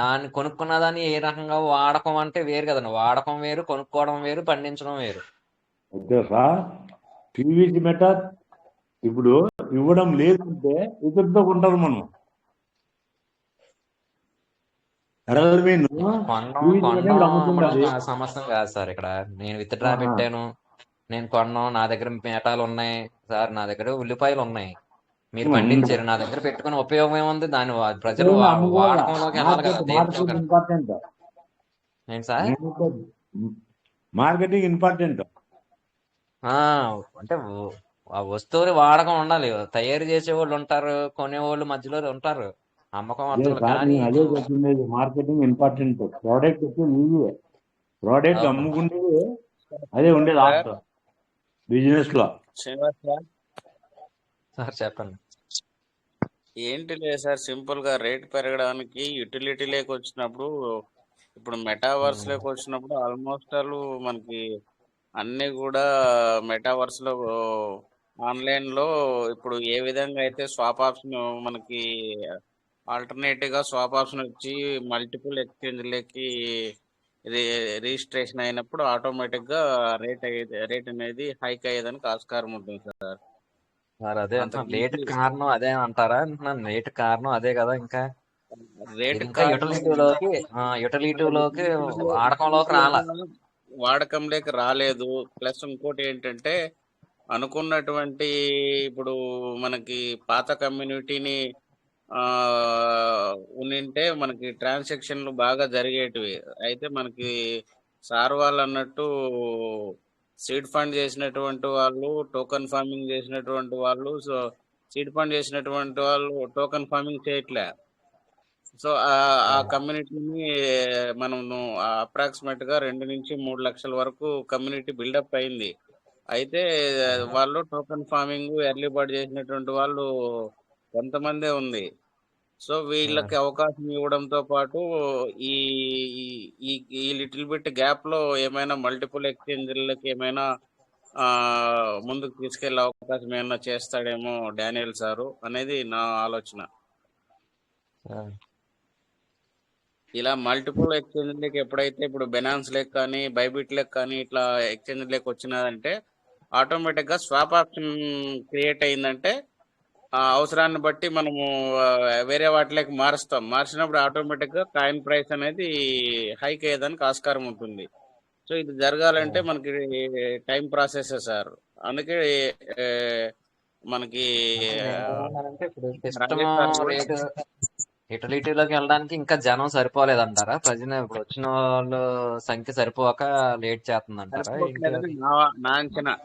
దాన్ని కొనుక్కున్న దాన్ని ఏ రకంగా వాడకం అంటే వేరు కదండి. వాడకం వేరు, కొనుక్కోవడం వేరు, పండించడం వేరు. ఓకే సార్, పీవీసీ మెటల్ ఇప్పుడు ఇవ్వడం లేదంటే ఇతరుతో కొంటారు మనం. కొనడం సమస్య కాదు సార్. ఇక్కడ నేను విత్డ్రా పెట్టాను, నేను కొన్నాను, నా దగ్గర మెటాలు ఉన్నాయి సార్, నా దగ్గర ఉల్లిపాయలు ఉన్నాయి, మీరు పండించారు, నా దగ్గర పెట్టుకుని ఉపయోగం ఏముంది? దాని ప్రజలు వాడకంలోకి వెళ్ళాలి కదా. ఇంపార్టెంట్ ఏంటి సార్? Marketing important. అంటే ఆ వస్తువుని వాడకం ఉండాలి, తయారు చేసే వాళ్ళు ఉంటారు, కొనేవాళ్ళు మధ్యలో ఉంటారు, అమ్మకం అర్థం. కానీ అదే చెప్తుండేది, మార్కెటింగ్ ఇంపార్టెంట్. ప్రోడక్ట్ వచ్చి నీవే, ప్రోడక్ట్ అమ్ముకుంటే అదే ఉండేది ఆఫ్టర్ బిజినెస్ లో. సార్ చెప్పండి. ఏంటి లేదు సార్, సింపుల్ గా రేట్ పెరగడానికి యూటిలిటీ లేక వచ్చినప్పుడు, ఇప్పుడు మెటావర్స్ లేక వచ్చినప్పుడు ఆల్మోస్ట్ ఆల్ మనకి అన్ని కూడా మెటావర్స్ లో ఆన్లైన్ లో ఇప్పుడు ఏ విధంగా అయితే స్వాప్ ఆప్షన్ మనకి ఆల్టర్నేటివ్ గా స్వాప్ ఆప్షన్ వచ్చి మల్టిపుల్ ఎక్స్చేంజ్లకి రిజిస్ట్రేషన్ అయినప్పుడు ఆటోమేటిక్ గా రేట్ అనేది హైక్ అయ్యేదానికి ఆస్కారం ఉంటుంది సార్. మరి అదే అంతకు అంటున్నాను, లేట్ మించి కారణం అదే అంటారా అంటున్నాను. లేట్ కారణం అదే కదా. ఇంకా రేట్ ఇది ఇంకా కారణం యుటిలిటీలోకి వాడకంలోకి రాలా. utility వాడకంలోకి రాలేదు. ప్లస్ ఇంకోటి ఏంటంటే అనుకున్నటువంటి ఇప్పుడు మనకి పాత కమ్యూనిటీని ఆ ఉండింటే మనకి ట్రాన్సాక్షన్లు బాగా జరిగేటివి. అయితే మనకి సార్ వాళ్ళు అన్నట్టు సీడ్ ఫండ్ చేసినటువంటి వాళ్ళు, టోకన్ ఫార్మింగ్ చేసినటువంటి వాళ్ళు, సో సీడ్ ఫండ్ చేసినటువంటి వాళ్ళు టోకన్ ఫార్మింగ్ చేయట్లే. సో ఆ కమ్యూనిటీని మనం అప్రాక్సిమేట్ గా 2 నుంచి 3 లక్షల వరకు కమ్యూనిటీ బిల్డప్ అయింది. అయితే వాళ్ళు టోకన్ ఫార్మింగ్ ఎర్లీ బర్డ్ చేసినటువంటి వాళ్ళు కొంతమందే ఉంది. సో వీళ్ళకి అవకాశం ఇవ్వడంతో పాటు ఈ ఈ ఈ లిటిల్ బిట్ గ్యాప్ లో ఏమైనా మల్టిపుల్ ఎక్స్చేంజ్లకి ఏమైనా ఆ ముందుకు తీసుకెళ్లే అవకాశం ఏమైనా చేస్తాడేమో డానియల్ సారు అనేది నా ఆలోచన. ఇలా మల్టిపుల్ ఎక్స్చేంజ్ ఎప్పుడైతే ఇప్పుడు బెనాన్స్ లేక్ కానీ బైబిట్ లేక్ కానీ ఇట్లా ఎక్స్చేంజ్ లేక్ వచ్చినదంటే ఆటోమేటిక్ గా స్వాప్ ఆప్షన్ క్రియేట్ అయిందంటే అవసరాన్ని బట్టి మనము వేరే వాటిలోకి మారుస్తాం. మార్చినప్పుడు ఆటోమేటిక్ గా కాయిన్ ప్రైస్ అనేది హైక్ అయ్యేదానికి ఆస్కారం ఉంటుంది. సో ఇది జరగాలంటే మనకి టైం ప్రాసెస్ సార్. అందుకే ఆ, మనకి నేనేమంటున్నానంటే, ఇప్పుడు సిస్టమ్ రాజేష్ సార్ కూడా రేటు యుటిలిటీలోకి వెళ్ళడానికి ఇంకా జనం సరిపోలేదంటారా? ఇప్పుడు వచ్చిన వాళ్ళు సంఖ్య సరిపోక లేట్ చేస్తుందంటారా? ఏంటి సరిపోవట్లేదని అది? నా అంచనా.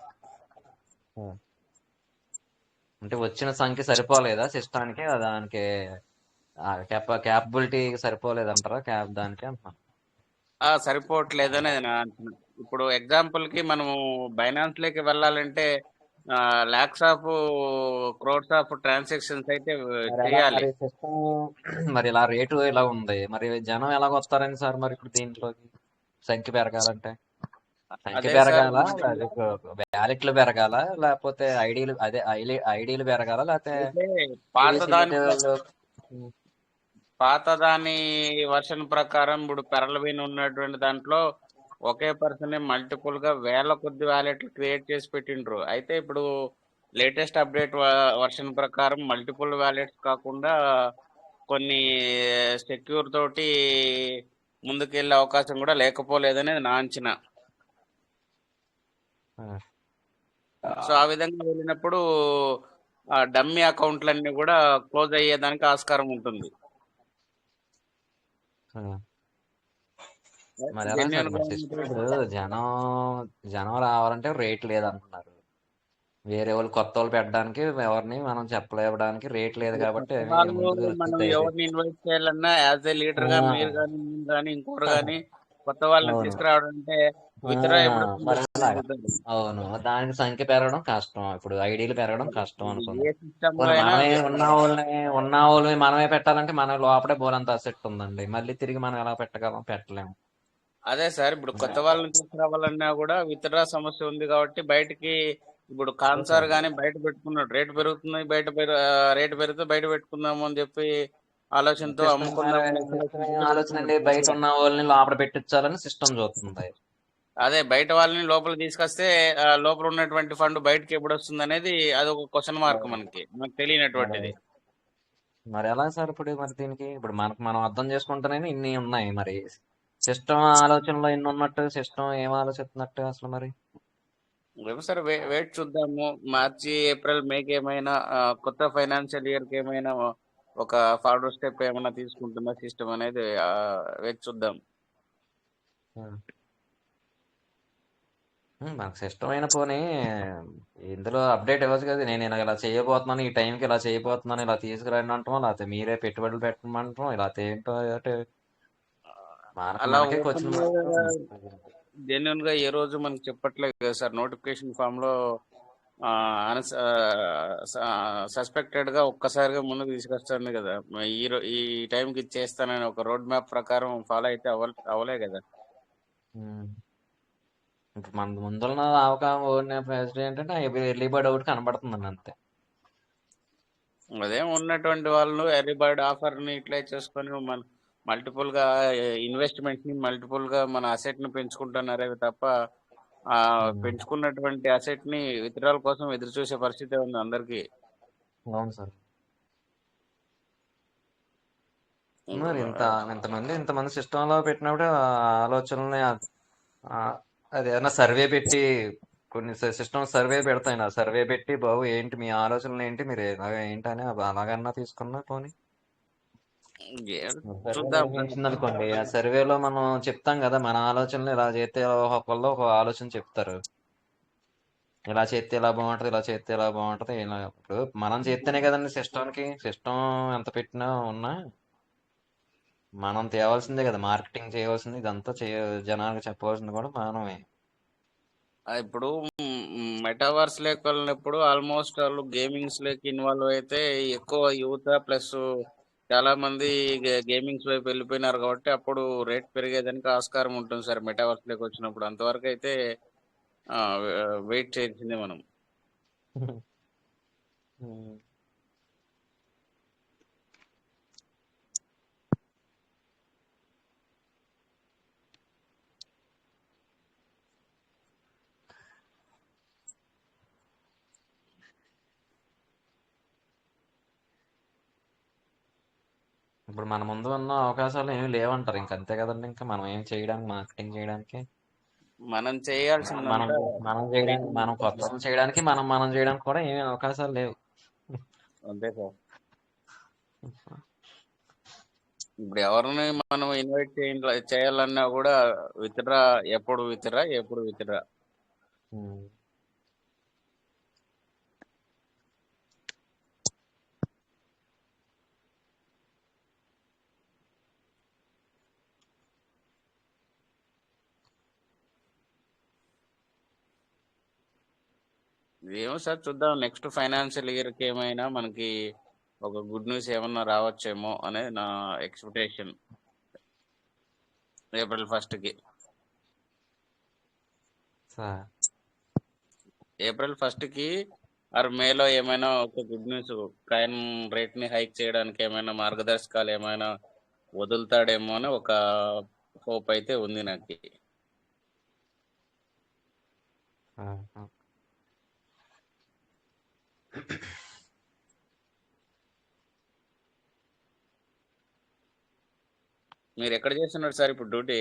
అంటే వచ్చిన సంఖ్య సరిపోలేదా సిస్టానికి? దానికి క్యాపబిలిటీ సరిపోలేదంటారా? దానికి అంటున్నాను. సరిపోవట్లేదని అది నా అంచనా. ఇప్పుడు ఎగ్జాంపుల్ కి మనము బైనాన్స్ లోకి వెళ్ళాలంటే lakhs of crores of transactions అయితే మరి ఎలా చేయాలి. మరి సిస్టమ్ మరి ఇలా రేటు ఇలా ఉంది, మరి జనం ఎలాగ వస్తారని సార్ మరి ఇప్పుడు దీంట్లోకి సంఖ్య పెరగాలంటే? సంఖ్య అదే సార్ పెరగాల, మనకి వ్యాలెట్లు పెరగాల, లేకపోతే ఐడీలు పెరగాల, లేకపోతే అయితే పాతదాని ఏసీలు? పాతదాని వర్షన్ ప్రకారం ఇప్పుడు పెరలబిన్ ఉన్నటువంటి దాంట్లో ఒకే పర్సన్ మల్టిపుల్ గా వేల కొద్ది వ్యాలెట్లు క్రియేట్ చేసి పెట్టిండ్రు. అయితే ఇప్పుడు లేటెస్ట్ అప్డేట్ వర్షన్ ప్రకారం మల్టిపుల్ వ్యాలెట్స్ కాకుండా కొన్ని సెక్యూర్ తోటి ముందుకెళ్ళే అవకాశం కూడా లేకపోలేదనేది నా అంచనా. సో ఆ విధంగా వెళ్ళినప్పుడు ఆ డమ్మీ అకౌంట్లన్నీ కూడా క్లోజ్ అయ్యేదానికి ఆస్కారం ఉంటుంది. మరి ఎలా సార్ జెన్యున్ గా మరి సిస్టమ్ ఇప్పుడు జనం రావాలంటే రేట్ లేదంటున్నారు. వేరే వాళ్ళు కొత్త వాళ్ళు పెట్టడానికి ఎవరిని మనం చెప్పలేవడానికి రేట్ లేదు ఇప్పుడు కాబట్టి కొత్త వాళ్ళు ముందుకు మనం ధైర్యం. ఎవరిని ఇన్వైట్ చేయాలన్నా యాజ్ ఏ లీడర్ గా మీరు కానీ నేను కానీ ఇంకోరు కానీ కొత్త వాళ్ళని అవును. తీసుకురావడం అంటే విత్డ్రా ఎప్పుడు మరి వస్తుందో అలాగా. అడుగుతారు. అవును, దానికి సంఖ్య పెరగడం కష్టం. ఇప్పుడు ఐడీలు పెరగడం కష్టం ఇది అనుకుందాం. ఏ సిస్టమ్ లో పోనీ అయినా మనమే ఉన్న వాళ్ళని మనమే పెట్టాలంటే మన లోపలే బోరంత అసెట్ ఉందండి. మళ్ళీ తిరిగి మనం ఎలా పెట్టగలం? పెట్టలేము. అదే సార్ ఇప్పుడు కొత్త వాళ్ళని తీసుకురావాలన్నా కూడా విత్డ్రా సమస్య ఉంది కాబట్టి బయటికి ఇప్పుడు కాన్సార్ గానీ బయట పెట్టుకున్నాడు రేటు పెరుగుతుంది రేటు పెరిగితే బయట పెట్టుకుందాము అని చెప్పి ఆలోచనతో సిస్టమ్ అమ్ముకుందాము అనే సిస్టమ్ ఆలోచనతో ఆలోచన అండి, పెట్టుకున్నాడు. బయట ఉన్న వాళ్ళని లోపల పెట్టించాలని సిస్టమ్ చూస్తుంది. అదే బయట వాళ్ళని లోపల తీసుకొస్తే లోపల ఉన్నటువంటి ఫండ్ బయటకి ఎప్పుడు వస్తుంది అనేది అది ఒక క్వశ్చన్ మార్క్ మనకు మరి తెలియనటువంటిది. మరి ఎలా సార్ ఇప్పుడు మరి దీనికి ఇప్పుడు మనకు మనం అర్థం చేసుకుంటేనే ఇన్ని ఉన్నాయి. మరి సిస్టమ్ ఆలోచనలో ఎన్ని ఉన్నట్టు, సిస్టమ్ ఏం ఆలోచిస్తున్నట్టు అసలు మరి? ఏమో సార్ వెయిట్ చూద్దాము. మార్చి ఏప్రిల్ మేకి ఏమైనా కొత్త ఫైనాన్షియల్ ఇయర్ కి ఏమైనా ఒక ఫార్వర్డ్ స్టెప్ ఏమైనా తీసుకుంటుందా సిస్టమ్ అనేది వెయిట్ చూద్దాం. మనకు సిస్టమ్ అయిన పోనీ ఇందులో అప్డేట్ ఇవ్వచ్చు కదా. నేను ఇలా చేయబోతున్నాను, ఈ టైంకి ఇలా చేయబోతున్నాను, ఇలా తీసుకురండి అంటాం, లేకపోతే మీరే పెట్టుబడులు పెట్టమంటాం, ఇలా ఏంటో అంటే అలా మనకే ఓపెన్ క్వశ్చన్ గా మార్క్. జెన్యున్ గా ఏ రోజు మనకు చెప్పట్లేదు కదా సార్. నోటిఫికేషన్ ఫామ్ లో సస్పెక్టెడ్ గా ఒక్కసారిగా ముందుకు తీసుకొస్తుంది కదా. ఈ టైంకి ఇచ్చేస్తానని ఒక రోడ్ మ్యాప్ ప్రకారం ఫాలో అయితే అవలే కదా. ఇప్పుడు మన ముందున్న అవకాశం ప్రెసిడెంట్ అంటే ఎర్లీ బర్డ్ ఒకటి కనబడుతుందండి అంతే. అదే ఉన్నటువంటి వాళ్ళు ఎర్లీ బర్డ్ ఆఫర్ ని ఇట్లా చేసుకొని మన మల్టిపుల్ గా ఇన్వెస్ట్మెంట్ ని మల్టిపుల్ గా మన అసెట్ ని పెంచుకుంటున్నారే తప్ప ఆ పెంచుకున్నటువంటి అసెట్ ని విత్డ్రాల్ కోసం ఎదురు చూసే పరిస్థితి ఉంది అందరికి. అవును సార్. మరి ఇంతమంది సిస్టంలో పెట్టినప్పుడు ఆ ఆలోచనల్ని అది ఏదైనా సర్వే పెట్టి కొన్ని సిస్టమ్ సర్వే పెడతాయి. ఆ సర్వే పెట్టి బాబు ఏంటి మీ ఆలోచనలు ఏంటి మీరు ఏంటని అలాగన్నా తీసుకున్నా పోనీ చూద్దాం అనుకోండి. ఆ సర్వేలో మనం చెప్తాం కదా మన ఆలోచనలు ఇలా చేస్తే ఒకళ్ళు ఒక ఆలోచన చెప్తారు. ఇలా చేస్తే ఇలా బాగుంటది, ఇలా చేస్తే ఇలా బాగుంటది. ఇలా ఇప్పుడు మనం చేస్తేనే కదండి సిస్టమ్ ఎంత పెట్టినా ఉన్నా మనం తేవాల్సిందే కదా, మార్కెటింగ్ చేయవలసింది ఇదంతా జనాలకు చెప్పవలసింది కూడా మనమే. ఇప్పుడు మెటావర్స్ లేక వెళ్ళినప్పుడు ఆల్మోస్ట్ వాళ్ళు గేమింగ్స్ లేక ఇన్వాల్వ్ అయితే ఎక్కువ యువత ప్లస్ చాలా మంది గేమింగ్స్ వైపు వెళ్ళిపోయినారు కాబట్టి అప్పుడు రేట్ పెరిగేదానికి ఆస్కారం ఉంటుంది సార్. మెటావర్స్ లేక వచ్చినప్పుడు అంతవరకు అయితే వెయిట్ చేయాల్సిందే మనం. ఇప్పుడు మన ముందు ఉన్న అవకాశాలు ఏమి లేవంటారు. ఇంక అంతే కదండి. ఇంకా మనం ఏం చేయడానికి, మార్కెటింగ్ చేయడానికి మనం మనం చేయాల్సిందంతా మనం చేయడానికి, మనం కొత్త చేయడానికి మనం చేయడానికి కూడా ఏమీ అవకాశాలు లేవు. అంతే సార్. ఇప్పుడు ఎవరిని మనం ఇన్వైట్ చేయాలన్నా కూడా విత్డ్రా ఎప్పుడు విత్డ్రా. ఏమో సార్ చూద్దాం. నెక్స్ట్ ఫైనాన్షియల్ ఇయర్ కి ఏమైనా మనకి ఒక గుడ్ న్యూస్ ఏమన్నా రావచ్చేమో అనే నా ఎక్స్పెక్టేషన్. ఏప్రిల్ 1 కి ఏప్రిల్ 1 కి ఆర్ మేలో ఏమైనా ఒక గుడ్ న్యూస్, కాయిన్ రేట్ ని హైక్ చేయడానికి ఏమైనా మార్గదర్శకాలు ఏమైనా వదులుతాడేమో అని ఒక హోప్ అయితే ఉంది నాకు. మీరు ఎక్కడ చేస్తున్నారు సార్ ఇప్పుడు డ్యూటీ?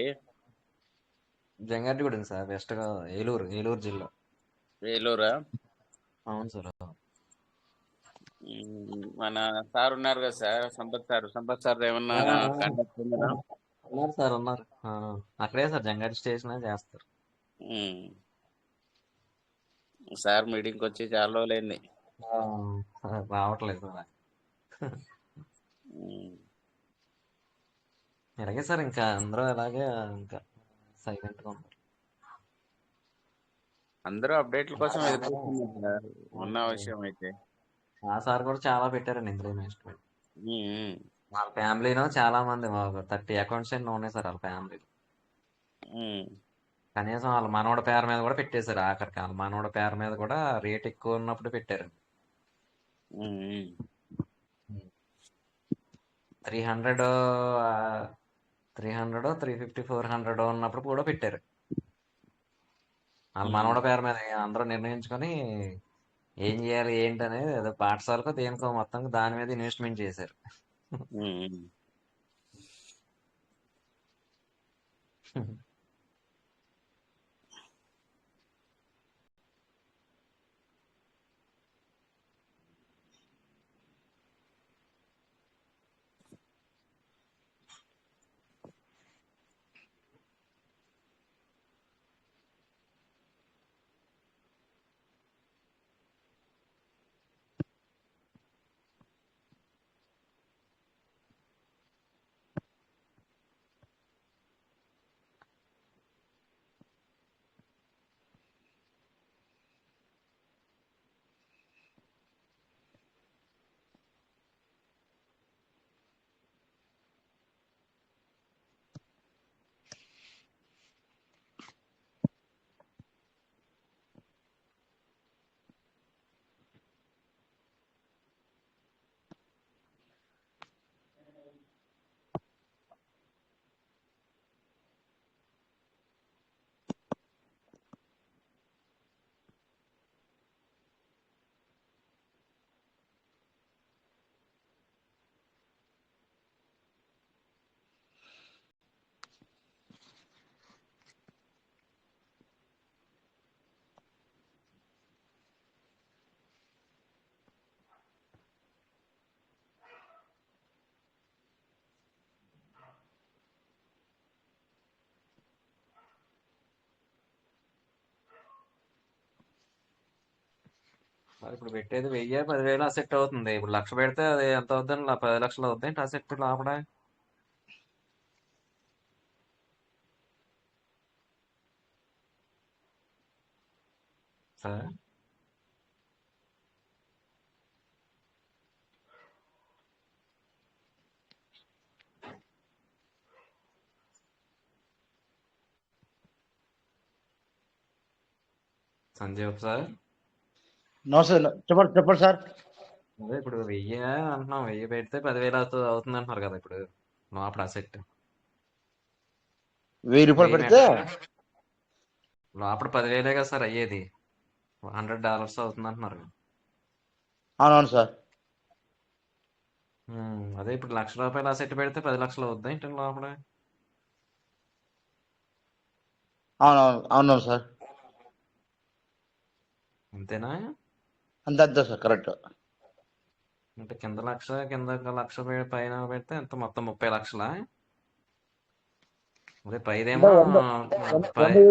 జంగారెడ్డిగూడెం సార్, వెస్ట్ గా ఏలూరు జిల్లా. ఏలూరా? అవును సార్. మన సార్ ఉన్నారు కదా సార్, సంపత్ సార్ ఏమన్నా కాంటాక్ట్ ఉన్నారా? ఉన్నారు సార్, ఉన్నారు. అక్కడే సార్, జంగారెడ్డి స్టేషన్ చేస్తారు. సార్ మీటింగ్కి వచ్చి చాలా రోజులైంది. రావట్లేదు సార్. ఇలాగే సార్, ఇంకా అందరూ అలాగే ఇంకా సైలెంట్ గా ఉన్నారు. అందరూ అప్డేట్ల కోసం ఎదురు చూస్తున్నారు సార్ ఉన్న విషయం అయితే. ఆ సార్ కూడా చాలా పెట్టారండి ఇందులో ఇన్వెస్ట్మెంట్. వాళ్ళ ఫ్యామిలీలో చాలా మంది 30 అకౌంట్స్ ఎన్నో ఉన్నాయి సార్ వాళ్ళ ఫ్యామిలీలో. కనీసం వాళ్ళ మనవడ పేరు మీద కూడా పెట్టేశారు. ఆఖరికి వాళ్ళ మనవడ పేరు మీద కూడా రేట్ ఎక్కువ ఉన్నప్పుడు పెట్టారు. 300, 350, 400 ఉన్నప్పుడు కూడా పెట్టారు. వాళ్ళ మనవడ పేరు మీద అందరూ నిర్ణయించుకొని ఏం చేయాలి ఏంటి అనేది ఏదో పాఠశాలకు దేనికో మొత్తం దాని మీద ఇన్వెస్ట్మెంట్ చేశారు. ఇప్పుడు పెట్టేది 1000 10,000 అసెట్ అవుతుంది. ఇప్పుడు 1,00,000 పెడితే అది ఎంత అవుతుంది? 10 లక్షలు అవుతుంది అసెట్ లోపల. సార్ సంజయ్ సార్ నమస్తే చెప్పండి చెప్పండి సార్. అదే ఇప్పుడు 1000 అంటున్నాం. 1000 పెడితే 10,000 అవుతుంది అంటున్నారు కదా ఇప్పుడు లోపల అసెట్. 1000 రూపాయలు 1000 పెడితే లోపల 10,000 కదా సార్ అయ్యేది. $100 అవుతుంది అంటున్నారు. అవునవును సార్. అదే ఇప్పుడు ₹1,00,000 అసెట్ పెడితే 10 లక్షలు అవుద్దా ఏంటి లోపల? అవునవును అవునవును సార్. అంతేనా? అంతే అంతే సార్ కరెక్ట్. అంటే కింద 1,00,000 కింద 1,00,000 పైన పెడితే ఎంత మొత్తం 30 లక్షలా? అదే అంటే పైదేమో 100 పైది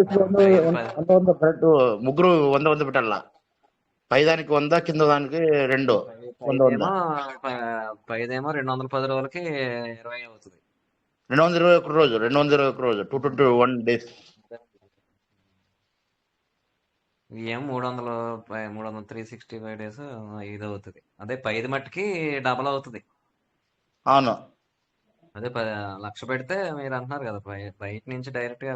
10. 100 కరెక్ట్. ముగ్గురు 100 పెట్టాలా. పై దానికి 100, కింద దానికి 2. 100 100. పైదేమో 210 రోజులకి 20 అవుతుంది. 221 రోజు 221 రోజు 221 డేస్. ఏం 300 365 డేస్ 5 అవుతుంది. అదే పైది మట్టుకి డబల్ అవుతుంది. అవును అదే 1,00,000 పెడితే మీరు అంటున్నారు కదా బయట నుంచి డైరెక్ట్ గా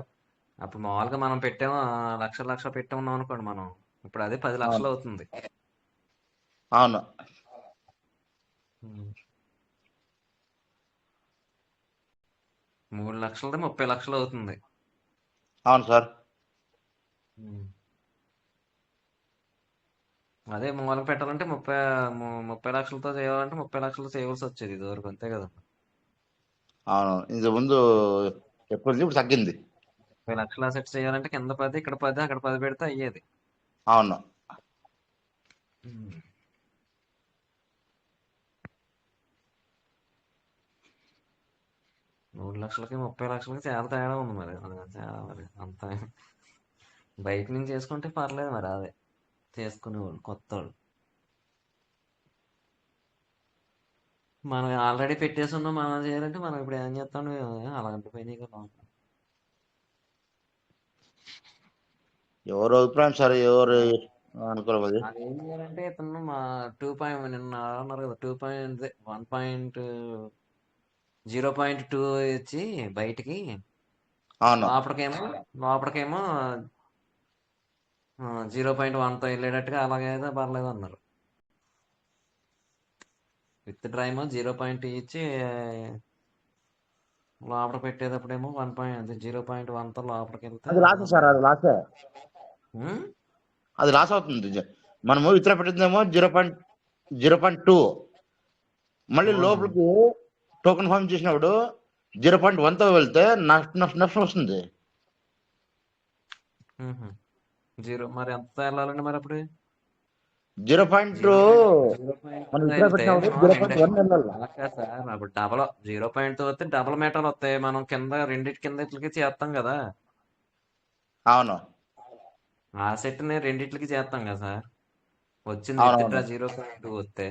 అప్పుడు మామూలుగా మనం పెట్టాము లక్ష పెట్టాము అనుకోండి మనం. ఇప్పుడు అదే 10 లక్షలు అవును అవుతుంది. అవును 3 లక్షలది 30 లక్షలు అవుతుంది. అవును సార్. అదే మూలకి పెట్టాలంటే 30 లక్షలతో చేయాలంటే 30 లక్షలు చేయవలసి వచ్చేది ఇదివరకు, అంతే కదా. అవును ఇంత ముందు ఎక్కువ ఇప్పుడు తగ్గింది. 30 లక్షల అసెట్స్ చేయాలంటే కింద 10 ఇక్కడ 10 అక్కడ 10 పెడితే అయ్యేది. అవును 3 లక్షలకి 30 లక్షలకి చాలా తేడా ఉంది మరి. చాలా మరి అంత బయట నుంచి చేసుకుంటే పర్లేదు మరి. అదే చేసుకునేవాళ్ళు కొత్త వాళ్ళు. మనం ఆల్రెడీ పెట్టేసి ఉన్నాం, మనం చేయాలంటే మనం ఇప్పుడు ఏం చేస్తాం? అలాంటి పోయినాయి కదా. ఎవరు అభిప్రాయం సార్, ఎవరు అనుకోలేదు అది. అది ఏం చేయాలంటే ఇతను మా 2 నిన్న అన్నారు కదా 0.2 ఇచ్చి బయటికి అవును లోపలికేమో 0.1తో వెళ్ళేటట్టుగా అలాగైతే పర్లేదు అన్నారు. విత్ డ్రా ఏమో 0. ఇచ్చి లోపల పెట్టేటప్పుడేమో 0.1తో లోపలికి వెళ్తే అది లాసే సార్, అది లాసే. ఉమ్, అది లాస్ అవుతుంది. మనము ఇతర పెట్టిందేమో 0.2, మళ్ళీ అవును. లోపలికి టోకెన్ ఫామ్ చేసినప్పుడు 0.1తో వెళ్తే నష్టం వస్తుంది. మ్హూ. మరి ఎంత వెళ్ళాలండి మరి అప్పుడు? 0.2 మనం 0.2 ఇతర వెళ్తే పెట్టినప్పుడు మనం 0.1 వెళ్ళాలి. అలా కాదు సార్, అప్పుడు 0.2 వస్తే డబల్ మెటల్ వస్తాయి. మనం కింద రెండింటి కింద ఇట్లకి చేస్తాం కదా. అవును ఆ సెట్ ని రెండిట్లకి చేస్తాం కదా సార్. వచ్చింది విత్ అవునవును డ్రా 0.2 వస్తే